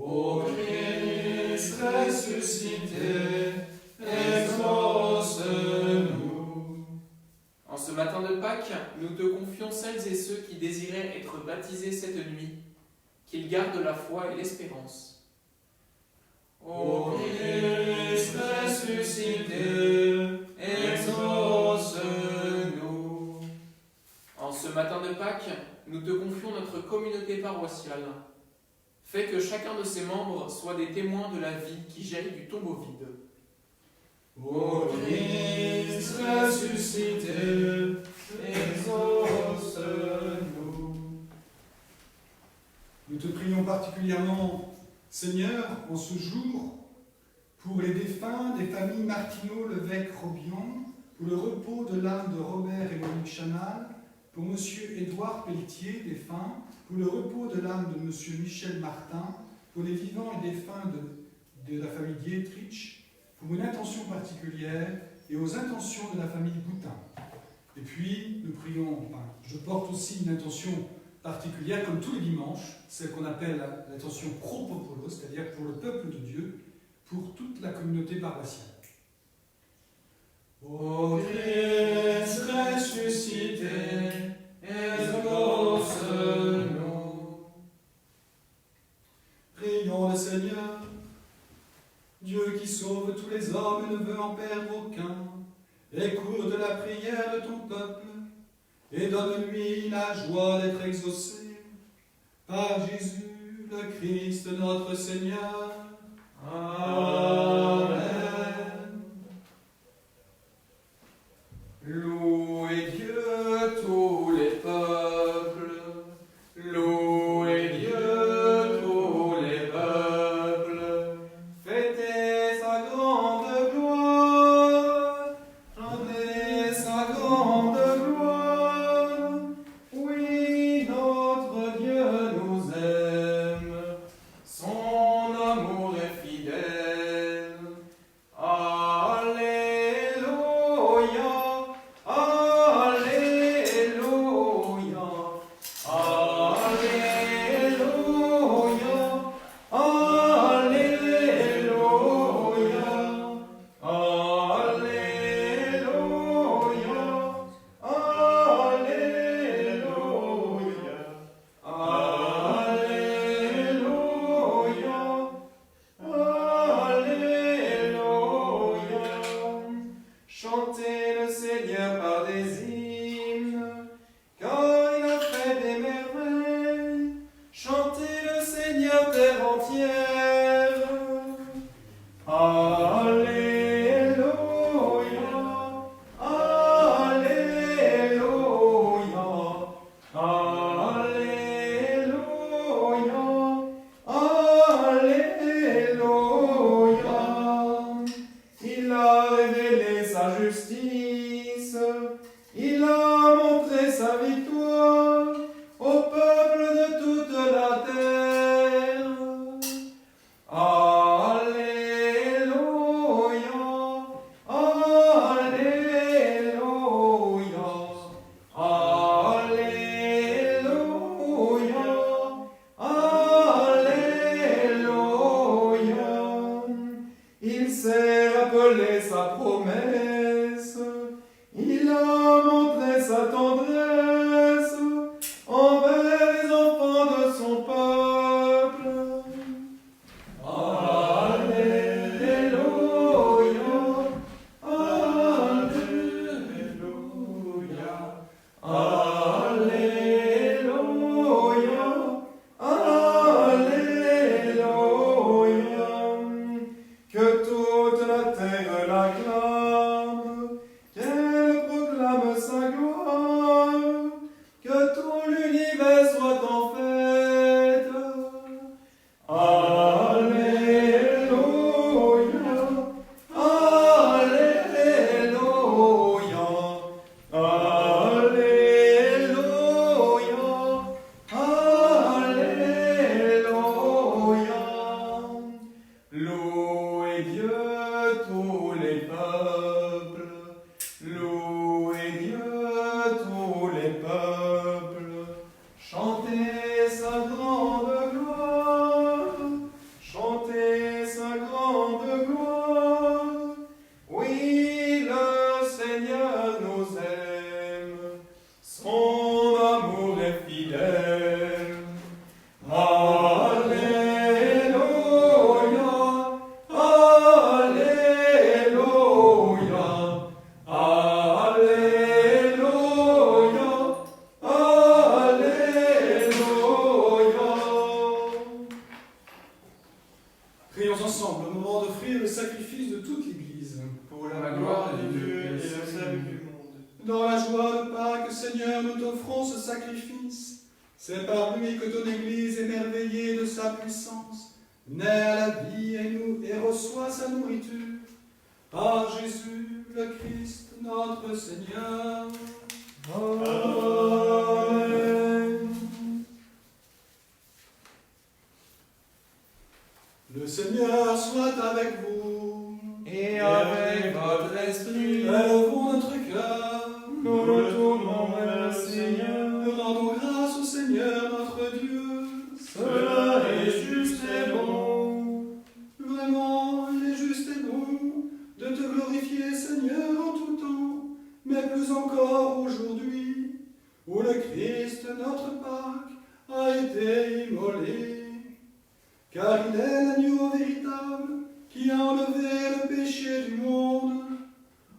Ô Christ ressuscité, exauce-nous. En ce matin de Pâques, nous te confions celles et ceux qui désiraient être baptisés cette nuit, qu'ils gardent la foi et l'espérance. Ô Christ ressuscité, exauce-nous. En ce matin de Pâques, nous te confions notre communauté paroissiale. Fais que chacun de ses membres soit des témoins de la vie qui jaillit du tombeau vide. Ô Christ ressuscité, exauce-nous. Nous te prions particulièrement, Seigneur, en ce jour, pour les défunts des familles Martineau, Levesque, Robion, pour le repos de l'âme de Robert et Monique Chanal, pour M. Édouard Pelletier, défunt, pour le repos de l'âme de M. Michel Martin, pour les vivants et défunts de la famille Dietrich, pour une intention particulière et aux intentions de la famille Boutin. Et puis, nous prions, je porte aussi une intention particulière, comme tous les dimanches, celle qu'on appelle l'intention pro popolo, c'est-à-dire pour le peuple de Dieu, pour toute la communauté paroissiale. Ô Christ ressuscité, exauce-nous. Prions le Seigneur, Dieu qui sauve tous les hommes et ne veut en perdre aucun, écoute de la prière de ton peuple et donne-lui la joie d'être exaucé. Par Jésus, le Christ, notre Seigneur. Amen. Louez Dieu tous les peuples, louez Dieu tous les peuples, fêtez sa grande gloire, chantez sa grande gloire. Oui, notre Dieu nous aime, son amour est fidèle. Alléluia, Alléluia, Alléluia, Alléluia, Alléluia, Alléluia. Chantez le Seigneur par des hymnes, car il a fait des merveilles. Chantez le Seigneur terre entière. Alléluia, Alléluia, Alléluia, Alléluia. Il a révélé sa justice, il a montré sa victoire au peuple de toute la terre. Alléluia, Alléluia, Alléluia, Alléluia. Il s'est rappelé sa promesse, il a montré sa tendresse envers les enfants de son peuple. Alléluia, Alléluia, Alléluia, Alléluia. Que toute la terre l'acclame, qu'elle proclame sa gloire, que tout l'univers soit en fête. Alléluia, Alléluia, Alléluia, Alléluia. Louez Dieu tous les peuples, louez Dieu tous les peuples, chantez sa grande gloire, chantez sa grande gloire. Oui, le Seigneur nous aime, son amour est fidèle. Alléluia, Alléluia, Alléluia, Alléluia. Prions ensemble au moment d'offrir le sacrifice de toute l'Église. Pour la gloire de Dieu et le salut du monde. Dans la joie de Pâques, Seigneur, nous t'offrons ce sacrifice, C'est par lui que ton Église, émerveillée de sa puissance, naît à la vie et reçoit sa nourriture. Par Jésus, le Christ, notre Seigneur. Amen. Le Seigneur soit avec vous. Et avec votre esprit, Élevons notre cœur. nous le tournons vers le Seigneur. Nous rendons grâce au Seigneur notre Dieu. Cela est juste et bon. Vraiment, il est juste et bon de te glorifier, Seigneur, en tout temps, mais plus encore aujourd'hui, où le Christ, notre Pâque, a été immolé. Car il est l'agneau véritable qui a enlevé le péché du monde.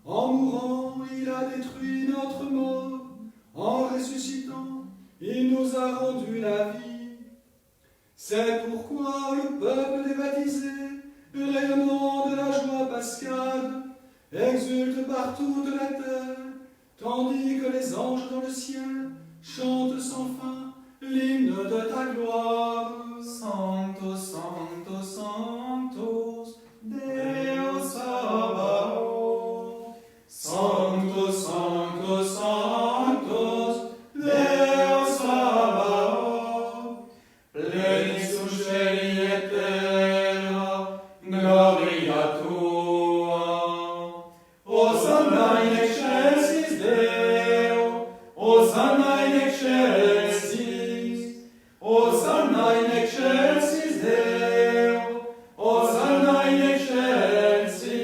En mourant, il a détruit notre mort. En ressuscitant, il nous a rendu la vie. C'est pourquoi le peuple des baptisés, rayonnant de la joie pascale, exulte par toute la terre, tandis que les anges dans le ciel chantent sans fin l'hymne de ta gloire. Sanctus, Sanctus, Sanctus, Deus Sabaoth. Sanctus, Sanctus, Sanctus, Deus Sabaoth. Plenius cieli et terra, gloria tua. Hosanna in excelsis Deo, Hosanna in excelsis, Hosanna in excelsis Deo, Hosanna in excelsis.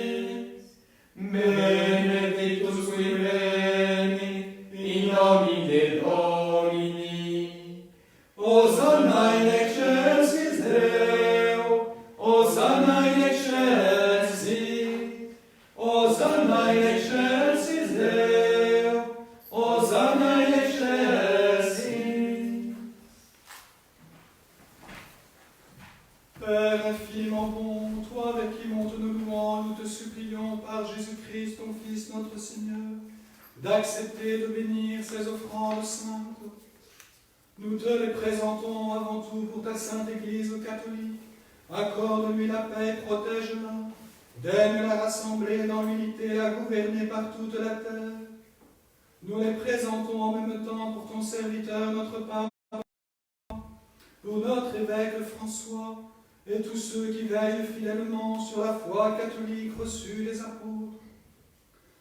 Benedictus qui venit in nomine Domini. Hosanna in excelsis Deo, Hosanna in excelsis, Hosanna in excelsis Deo, Hosanna in excelsis. Père infiniment bon, toi avec qui montent nos louanges, nous te supplions par Jésus-Christ, ton Fils, notre Seigneur, d'accepter de bénir ces offrandes saintes. Nous te les présentons avant tout pour ta sainte Église catholique. Accorde-lui la paix, protège-la. Daigne-la rassembler dans l'unité, la gouverner par toute la terre. Nous les présentons en même temps pour ton serviteur, notre Pape, pour notre évêque François, et tous ceux qui veillent fidèlement sur la foi catholique reçue des apôtres.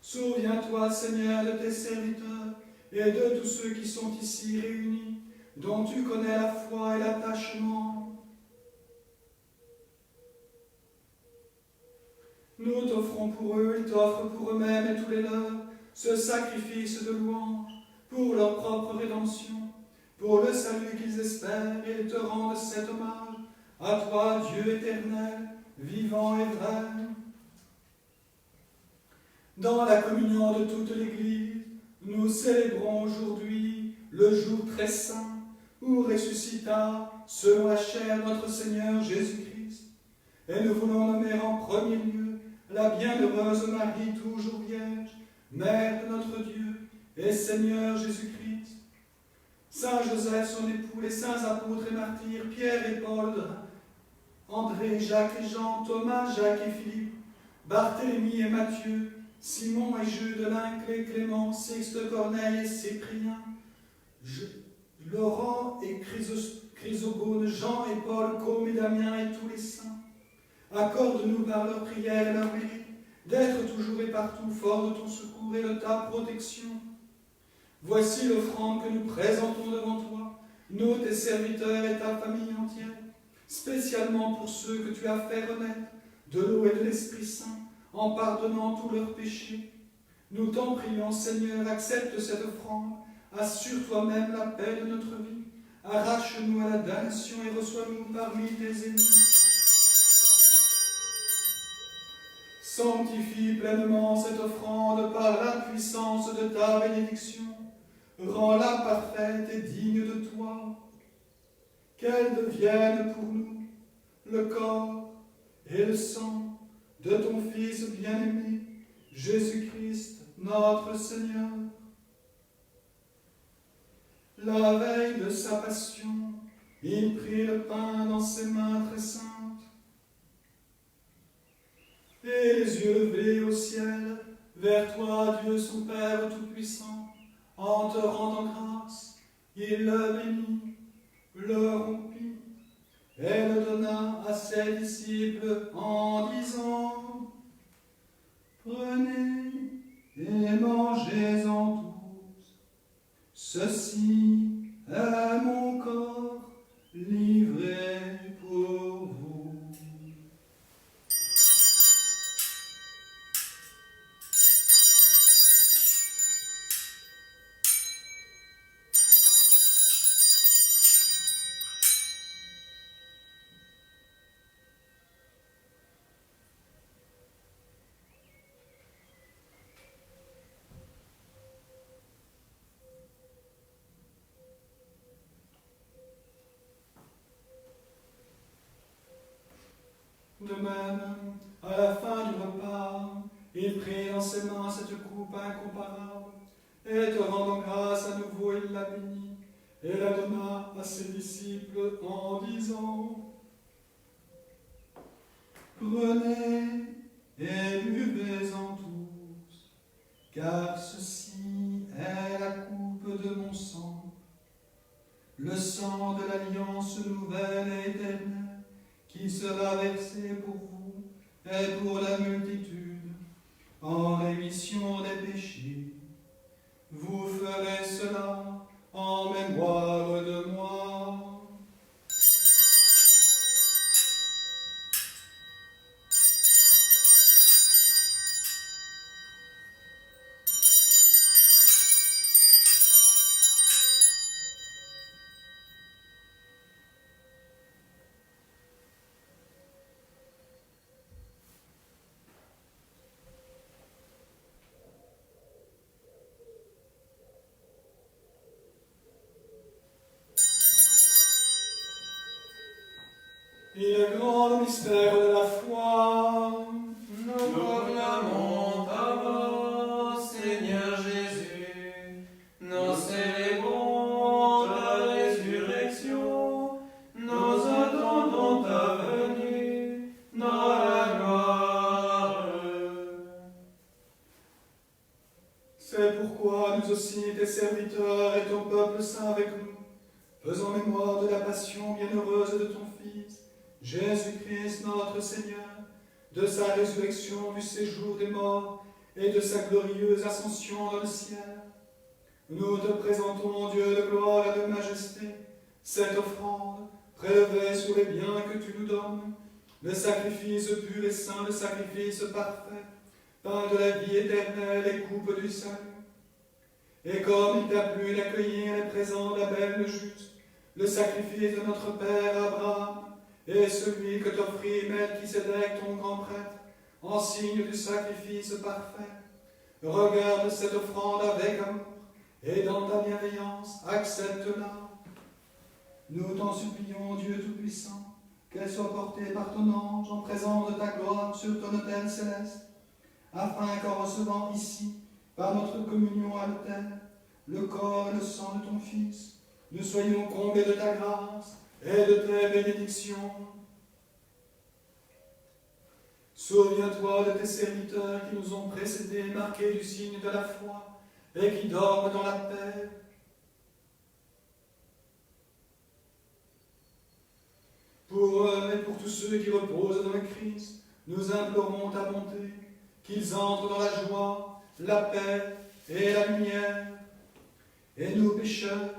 Souviens-toi, Seigneur, de tes serviteurs et de tous ceux qui sont ici réunis, dont tu connais la foi et l'attachement. Nous t'offrons pour eux, ils t'offrent pour eux-mêmes et tous les leurs, ce sacrifice de louange, pour leur propre rédemption, pour le salut qu'ils espèrent, et ils te rendent cet hommage, à toi, Dieu éternel, vivant et vrai. Dans la communion de toute l'Église, nous célébrons aujourd'hui le jour très saint où ressuscita, selon la chair, notre Seigneur Jésus-Christ. Et nous voulons nommer en premier lieu la bienheureuse Marie, toujours vierge, Mère de notre Dieu et Seigneur Jésus-Christ. Saint Joseph, son époux, les saints apôtres et martyrs, Pierre et Paul, André, Jacques et Jean, Thomas, Jacques et Philippe, Barthélemy et Matthieu, Simon et Jude, Linclé, Clément, Sixte, Corneille et Cyprien, Laurent et Chrysogone, Jean et Paul, Côme et Damien et tous les saints. Accorde-nous par leur prière et leur mérite d'être toujours et partout forts de ton secours et de ta protection. Voici l'offrande que nous présentons devant toi, nous, tes serviteurs et ta famille entière, spécialement pour ceux que tu as fait renaître de l'eau et de l'Esprit Saint, en pardonnant tous leurs péchés. Nous t'en prions, Seigneur, accepte cette offrande, assure toi-même la paix de notre vie, arrache-nous à la damnation et reçois-nous parmi tes ennemis. Sanctifie pleinement cette offrande par la puissance de ta bénédiction. Rends-la parfaite et digne de toi. Qu'elle devienne pour nous le corps et le sang de ton Fils bien-aimé, Jésus-Christ, notre Seigneur. La veille de sa passion, il prit le pain dans ses mains très saintes, et les yeux levés au ciel, vers toi, Dieu son Père Tout-Puissant, en te rendant grâce, il le bénit, le rompit, et le donna à ses disciples en disant, prenez et mangez-en tous, ceci est mon corps livré pour vous. De même, à la fin du repas, il prit dans ses mains cette coupe incomparable, et te rendant grâce à nouveau, il la bénit, et la donna à ses disciples en disant, prenez et buvez-en tous, car ceci est la coupe de mon sang, le sang de l'alliance nouvelle et éternelle, qui sera versé pour vous et pour la multitude, en rémission des péchés. Vous ferez cela en mémoire de moi. Et le grand mystère de la foi, Nous proclamons ta mort, Seigneur Jésus. Nous célébrons ta résurrection. Nous attendons ta venue dans la gloire. c'est pourquoi nous aussi, tes serviteurs et ton peuple saint avec nous, faisons mémoire de la passion bienheureuse de ton Fils, Jésus-Christ notre Seigneur, de sa résurrection du séjour des morts et de sa glorieuse ascension dans le ciel. Nous te présentons, Dieu de gloire et de majesté, cette offrande prélevée sur les biens que tu nous donnes, le sacrifice pur et saint, le sacrifice parfait, pain de la vie éternelle et coupe du salut. Et comme il t'a plu d'accueillir les présents d'Abel le juste, le sacrifice de notre Père Abraham, et celui que t'offrit Melchisédek, ton grand prêtre, en signe du sacrifice parfait, regarde cette offrande avec amour, et dans ta bienveillance, accepte-la. Nous t'en supplions, Dieu Tout-Puissant, qu'elle soit portée par ton ange en présence de ta gloire sur ton autel céleste, afin qu'en recevant ici, par notre communion à l'autel, le corps et le sang de ton Fils, nous soyons comblés de ta grâce et de tes bénédictions. Souviens-toi de tes serviteurs qui nous ont précédés, marqués du signe de la foi, et qui dorment dans la paix. Pour eux et pour tous ceux qui reposent dans le Christ, nous implorons ta bonté, qu'ils entrent dans la joie, la paix et la lumière. Et nous, pécheurs,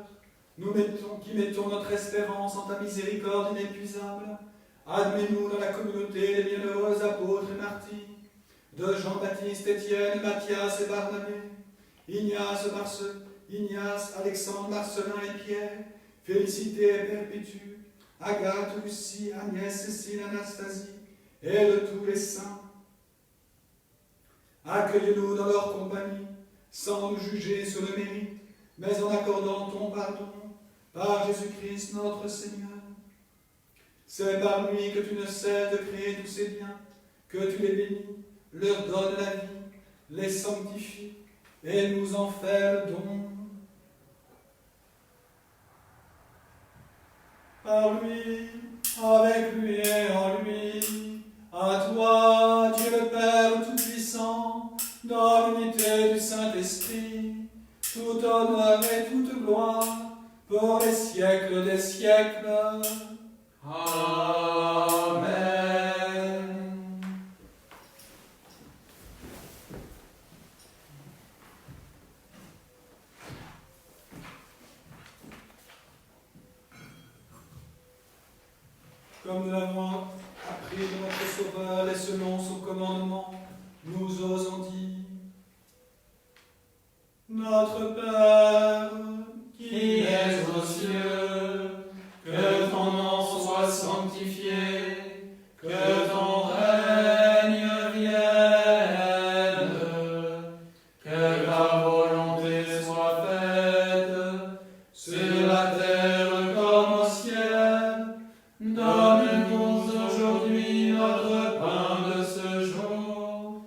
qui mettons notre espérance en ta miséricorde inépuisable, admets-nous dans la communauté des bienheureux apôtres et martyrs, de Jean-Baptiste, Étienne, Matthias et Barnabé, Ignace, Alexandre, Marcelin et Pierre, Félicité et Perpétue, Agathe, Lucie, Agnès, Cécile, Anastasie, et de tous les saints. Accueille-nous dans leur compagnie, sans nous juger sur le mérite, mais en accordant ton pardon, par Jésus-Christ notre Seigneur. C'est par lui que tu ne cesses de créer tous ces biens, que tu les bénis, leur donnes la vie, les sanctifies, et nous en fais le don. par lui, avec lui et en lui. À toi, Dieu le Père Tout-Puissant, dans l'unité du Saint-Esprit, tout honneur et toute gloire, pour les siècles des siècles. Amen. Comme nous l'avons appris de notre Sauveur et selon son commandement, nous osons dire: Notre Père, Qui es aux cieux, que ton nom soit sanctifié, que ton règne vienne, que ta volonté soit faite, sur la terre comme au ciel. Donne-nous aujourd'hui notre pain de ce jour.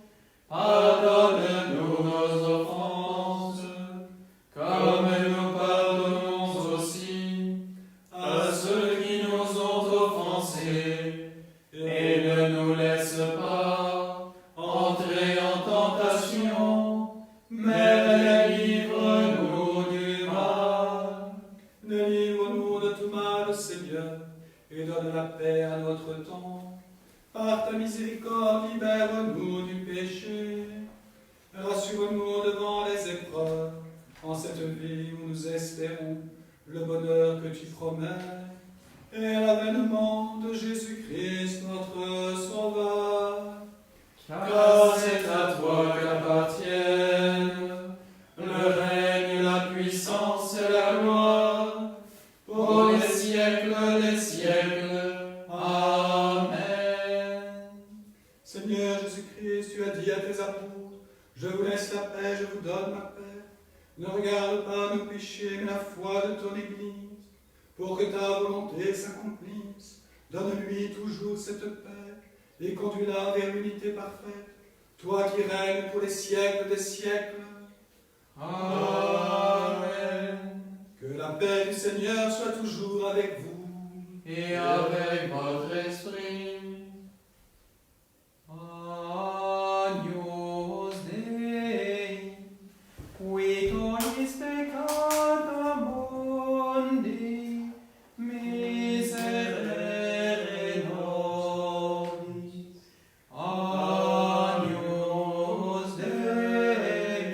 Pardonne-nous nos offenses, comme nous pardonnons aussi à ceux qui nous ont offensés. Et ne nous laisse pas entrer en tentation, mais livre-nous du mal. Délivre-nous de tout mal, Seigneur, et donne la paix à notre temps. Par ta miséricorde, libère-nous du péché. Rassure-nous devant les épreuves, en cette vie où nous espérons le bonheur que tu promets, et l'avènement de Jésus-Christ, notre Sauveur. Car c'est à toi qu'appartiennent le règne, la puissance et la gloire, pour les siècles des siècles. Amen. Seigneur Jésus-Christ, tu as dit à tes apôtres: Je vous laisse la paix, je vous donne ma paix. Ne regarde pas nos péchés, mais la foi de ton Église, pour que ta volonté s'accomplisse. Donne-lui toujours cette paix, et conduis-la vers l'unité parfaite, toi qui règnes pour les siècles des siècles. Amen. Que la paix du Seigneur soit toujours avec vous. Et avec votre esprit. Agnus Dei, qui tollis peccata mundi, miserere nobis. Agnus Dei,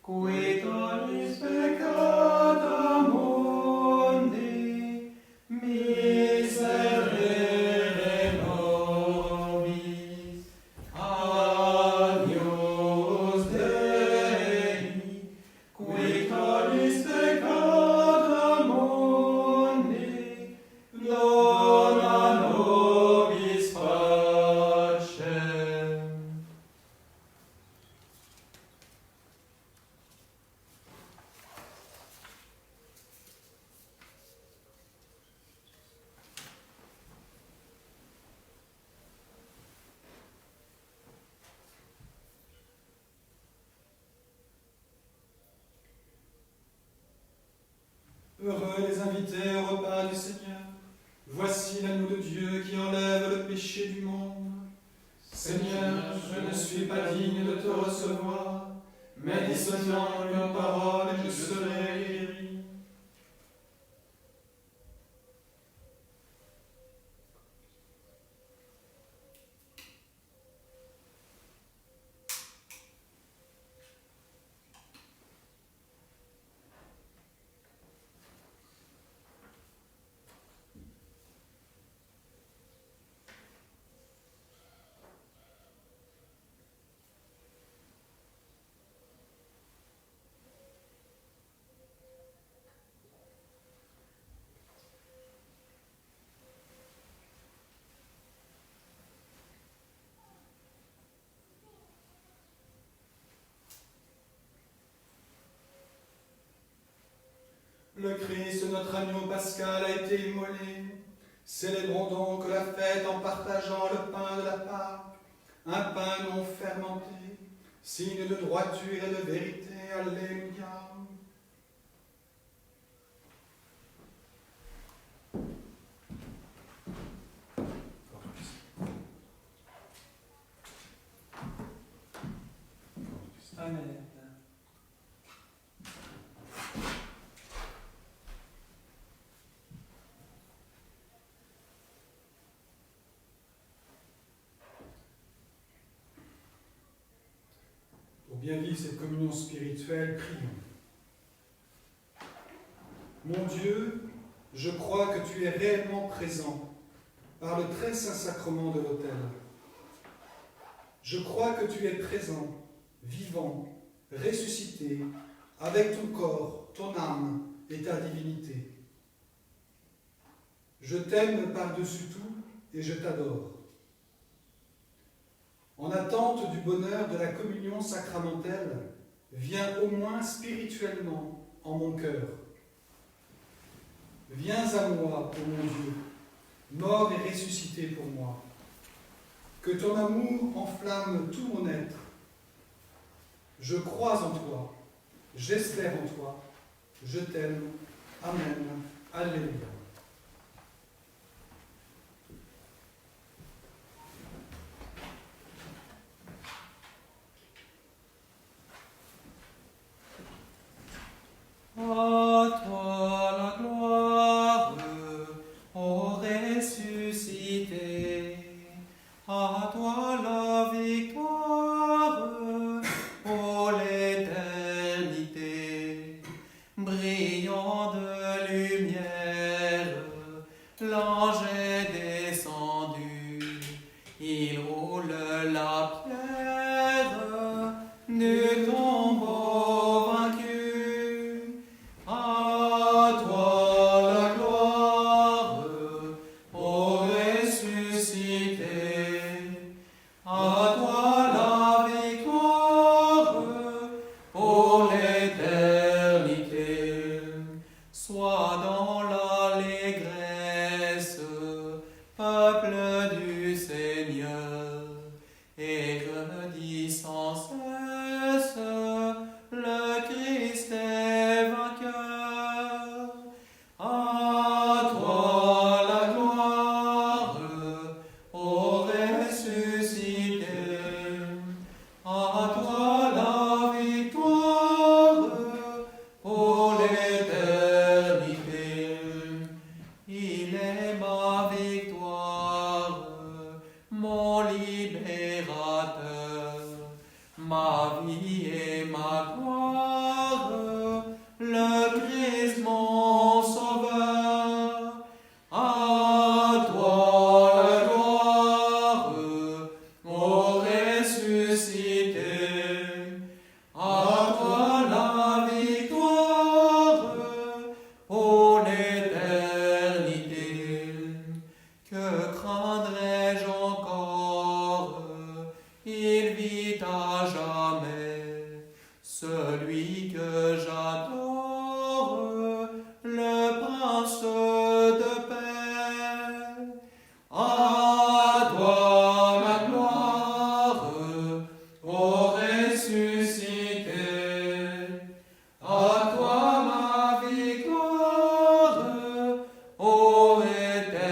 qui tollis peccata mundi, miserere nobis. Agnus Dei, qui tollis peccata mundi, dona nobis pacem. Heureux les invités au repas du Seigneur. Voici l'agneau de Dieu qui enlève le péché du monde. Seigneur, je ne suis pas digne de te recevoir, mais dis seulement une parole et je serai guéri. Le Christ, notre agneau pascal, a été immolé. Célébrons donc la fête en partageant le pain de la Pâque, un pain non fermenté, signe de droiture et de vérité. Alléluia. accueilli cette communion spirituelle, prions. Mon Dieu, je crois que tu es réellement présent par le très saint sacrement de l'autel. Je crois que tu es présent, vivant, ressuscité, avec ton corps, ton âme et ta divinité. Je t'aime par-dessus tout et je t'adore. En attente du bonheur de la communion sacramentelle, viens au moins spirituellement en mon cœur. Viens à moi, ô mon Dieu, mort et ressuscité pour moi. Que ton amour enflamme tout mon être. Je crois en toi, j'espère en toi, je t'aime. Amen. Alléluia. À toi la gloire, ô ressuscité, à toi la victoire, ô l'éternité, brillant de lumière, l'ange est descendu, il roule la pierre du tombeau vaincu. À toi la gloire, ô ressuscité, à toi la victoire, ô l'éternité. Sois dans l'allégresse, peuple du Seigneur, et redis sans cesse, le Christ est vainqueur. À toi la gloire, ô ressuscité, à toi la victoire, ô l'éternité. Il est ma victoire, mon libérateur, ma vie et ma gloire, le Christ mon sauveur. À toi la gloire, ô ressuscité, à toi la victoire, ô l'éternité. Que craindrais-je encore? Il vit à jamais, celui que j'adore, le prince de paix. À toi ma gloire, ô ressuscité, à toi ma victoire, ô éternité.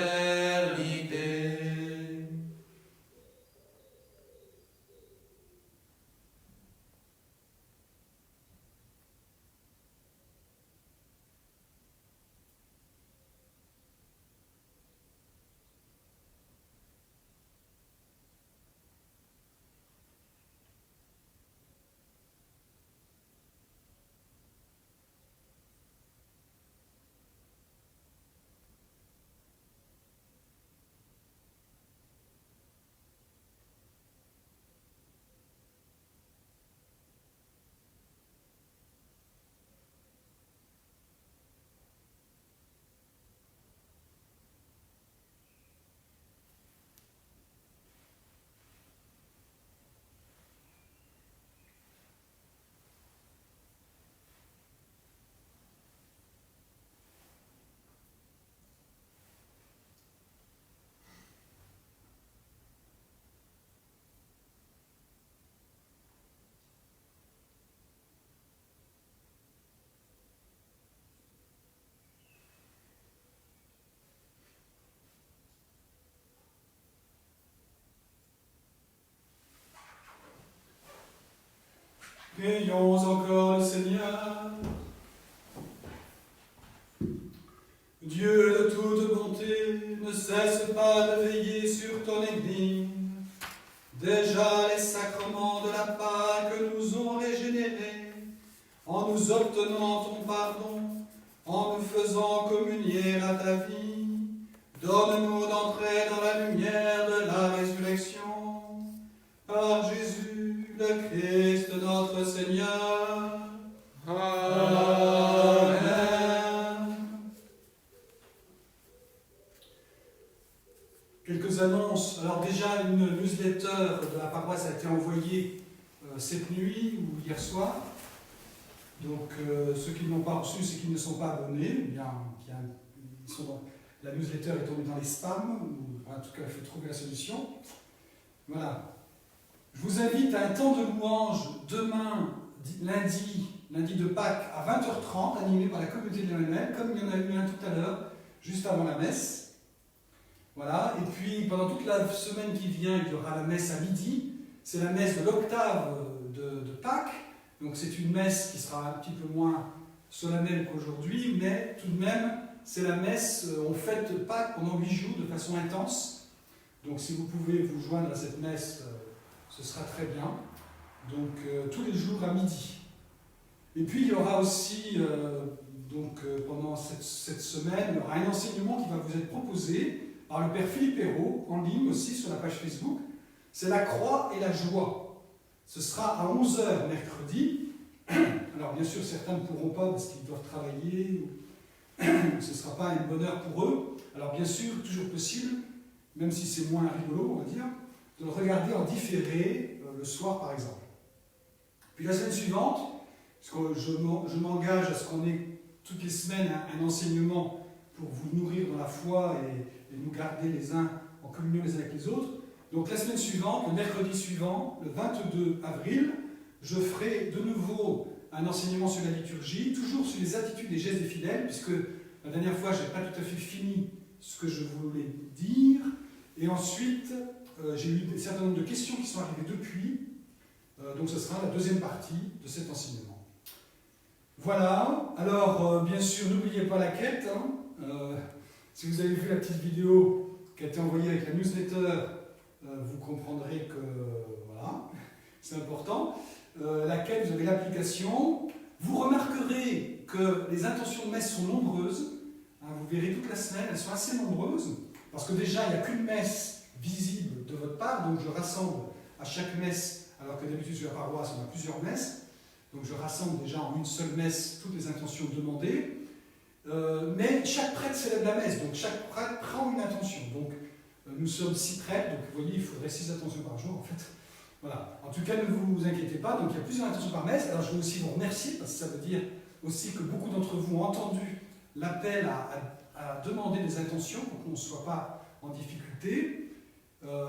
Prions encore le Seigneur. Dieu de toute bonté, ne cesse pas de veiller sur ton Église. Déjà les sacrements de la Pâque nous ont régénérés. en nous obtenant ton pardon, en nous faisant communier à ta vie. Donne-nous d'entrer dans la lumière de la résurrection. Par Jésus, le Christ, notre Seigneur. Amen. Quelques annonces. Alors déjà, une newsletter de la paroisse a été envoyée cette nuit ou hier soir. Donc ceux qui ne l'ont pas reçu, c'est qu'ils ne sont pas abonnés. La newsletter est tombée dans les spams, ou en tout cas il faut trouver la solution. Voilà. Je vous invite à un temps de louange demain, lundi de Pâques à 20h30, animé par la communauté de l'Emmanuel, comme il y en a eu un tout à l'heure, juste avant la messe. Voilà. Et puis pendant toute la semaine qui vient, il y aura la messe à midi. C'est la messe de l'octave de Pâques. Donc c'est une messe qui sera un petit peu moins solennelle qu'aujourd'hui, mais tout de même, c'est la messe, on fête Pâques pendant 8 jours de façon intense. Donc si vous pouvez vous joindre à cette messe, ce sera très bien. Donc tous les jours à midi. Et puis il y aura aussi, pendant cette semaine, il y aura un enseignement qui va vous être proposé par le Père Philippe Hérault, en ligne aussi sur la page Facebook. C'est la croix et la joie. Ce sera à 11h mercredi. Alors bien sûr, certains ne pourront pas parce qu'ils doivent travailler, ce ne sera pas une bonne heure pour eux. Alors bien sûr, toujours possible, même si c'est moins rigolo, on va dire, de le regarder en différé le soir par exemple. Puis la semaine suivante, parce que je m'engage à ce qu'on ait toutes les semaines un enseignement pour vous nourrir dans la foi et nous garder les uns en communion les uns avec les autres. Donc la semaine suivante, le mercredi suivant, le 22 avril, je ferai de nouveau un enseignement sur la liturgie, toujours sur les attitudes et gestes des fidèles, puisque la dernière fois, je n'ai pas tout à fait fini ce que je voulais dire. Et ensuite, j'ai eu un certain nombre de questions qui sont arrivées depuis. Donc ce sera la deuxième partie de cet enseignement. Voilà. Alors, bien sûr, n'oubliez pas la quête. Si vous avez vu la petite vidéo qui a été envoyée avec la newsletter, vous comprendrez que voilà, c'est important. Laquelle vous avez l'application. Vous remarquerez que les intentions de messe sont nombreuses. Vous verrez toute la semaine, elles sont assez nombreuses. Parce que déjà, il n'y a qu'une messe visible de votre part. Donc je rassemble à chaque messe, alors que d'habitude sur la paroisse, on a plusieurs messes. Donc je rassemble déjà en une seule messe toutes les intentions demandées. Mais chaque prêtre célèbre la messe. Donc chaque prêtre prend une intention. Donc nous sommes 6 prêtres, donc vous voyez, il faudrait 6 intentions par jour en fait. Voilà. En tout cas, ne vous inquiétez pas, donc il y a plusieurs intentions par messe. Alors je veux aussi vous remercier, parce que ça veut dire aussi que beaucoup d'entre vous ont entendu l'appel à demander des intentions pour qu'on ne soit pas en difficulté.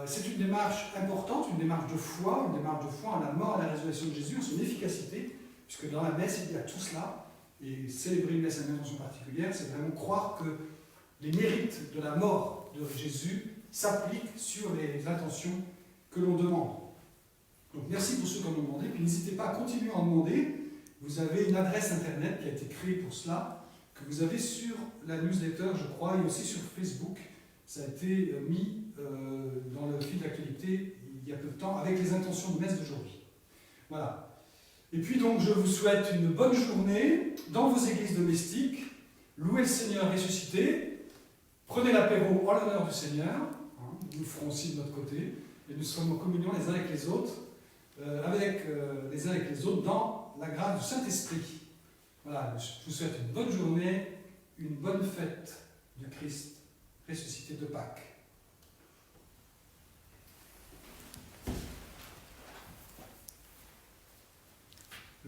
C'est une démarche importante, une démarche de foi en la mort et la résurrection de Jésus, en son efficacité, puisque dans la messe, il y a tout cela. Et célébrer une messe à une intention particulière, c'est vraiment croire que les mérites de la mort de Jésus s'appliquent sur les intentions que l'on demande. Donc merci pour ceux qui en ont demandé, puis n'hésitez pas à continuer à en demander. Vous avez une adresse internet qui a été créée pour cela, que vous avez sur la newsletter, je crois, et aussi sur Facebook. Ça a été mis dans le fil d'actualité il y a peu de temps, avec les intentions de messe d'aujourd'hui. Voilà. Et puis donc je vous souhaite une bonne journée dans vos églises domestiques. Louez le Seigneur ressuscité. Prenez l'apéro en l'honneur du Seigneur. Nous le ferons aussi de notre côté. Et nous serons en communion les uns avec les autres, les uns avec les autres dans la grâce du Saint-Esprit. Voilà, je vous souhaite une bonne journée, une bonne fête du Christ ressuscité de Pâques.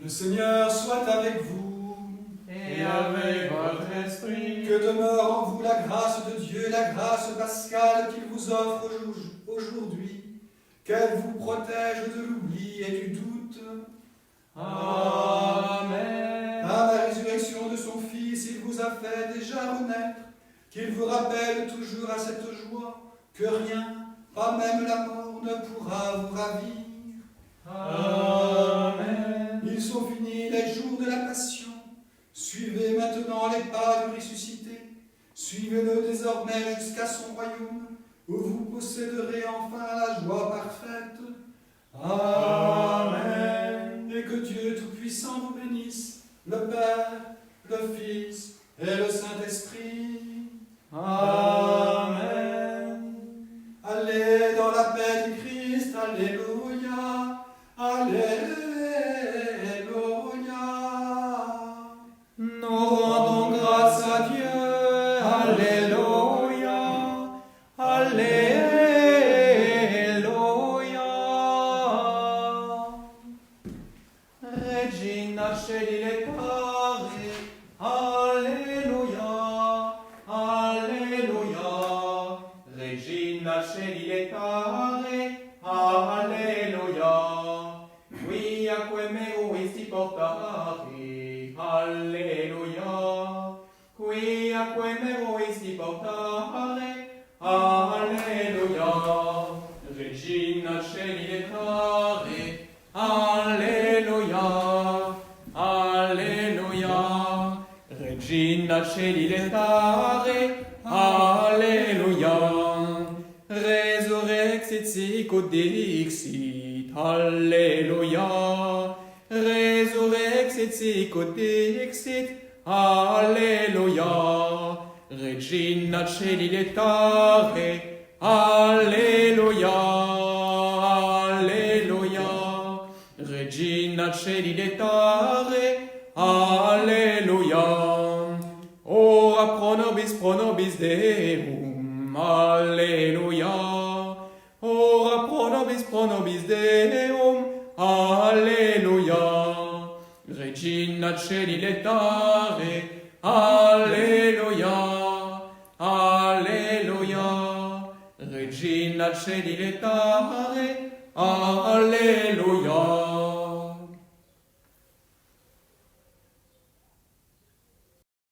Le Seigneur soit avec vous. Et avec votre esprit. Que demeure en vous la grâce de Dieu, la grâce pascale qu'il vous offre aujourd'hui. Qu'elle vous protège de l'oubli et du doute. Amen. Par la résurrection de son Fils, il vous a fait déjà renaître. Qu'il vous rappelle toujours à cette joie que rien, pas même la mort, ne pourra vous ravir. Amen. Ils sont finis les jours de la passion. Suivez maintenant les pas du ressuscité. Suivez-le désormais jusqu'à son royaume, où vous posséderez enfin la joie parfaite. Amen. Et que Dieu Tout-Puissant Tout-Puissant vous bénisse, le Père, le Fils et le Saint-Esprit. Amen. Allez dans la paix du Christ, alléluia, alléluia. Nous rendons grâce à Dieu. Alléluia. Alléluia. Regina Celi Lectare. Alléluia. Alléluia. Regina Celi Lectare. Alléluia. Quiaque meruisti portare. Alleluia, quiaque meruisti portare, alleluia, Regina Celi Lectare, alleluia, alleluia, Regina Celi Lectare, alleluia, resurrexit sicut dixit, alleluia, resurrexit sicut dixit, alleluia, Regina Celi Lectare, alleluia, alleluia, Regina Celi Lectare, alleluia, ora pro nobis Deum, alleluia, ora pro nobis Deum, alleluia, Regina Celi Lectare, alleluia, alleluia, Regina Celi Lectare, alleluia.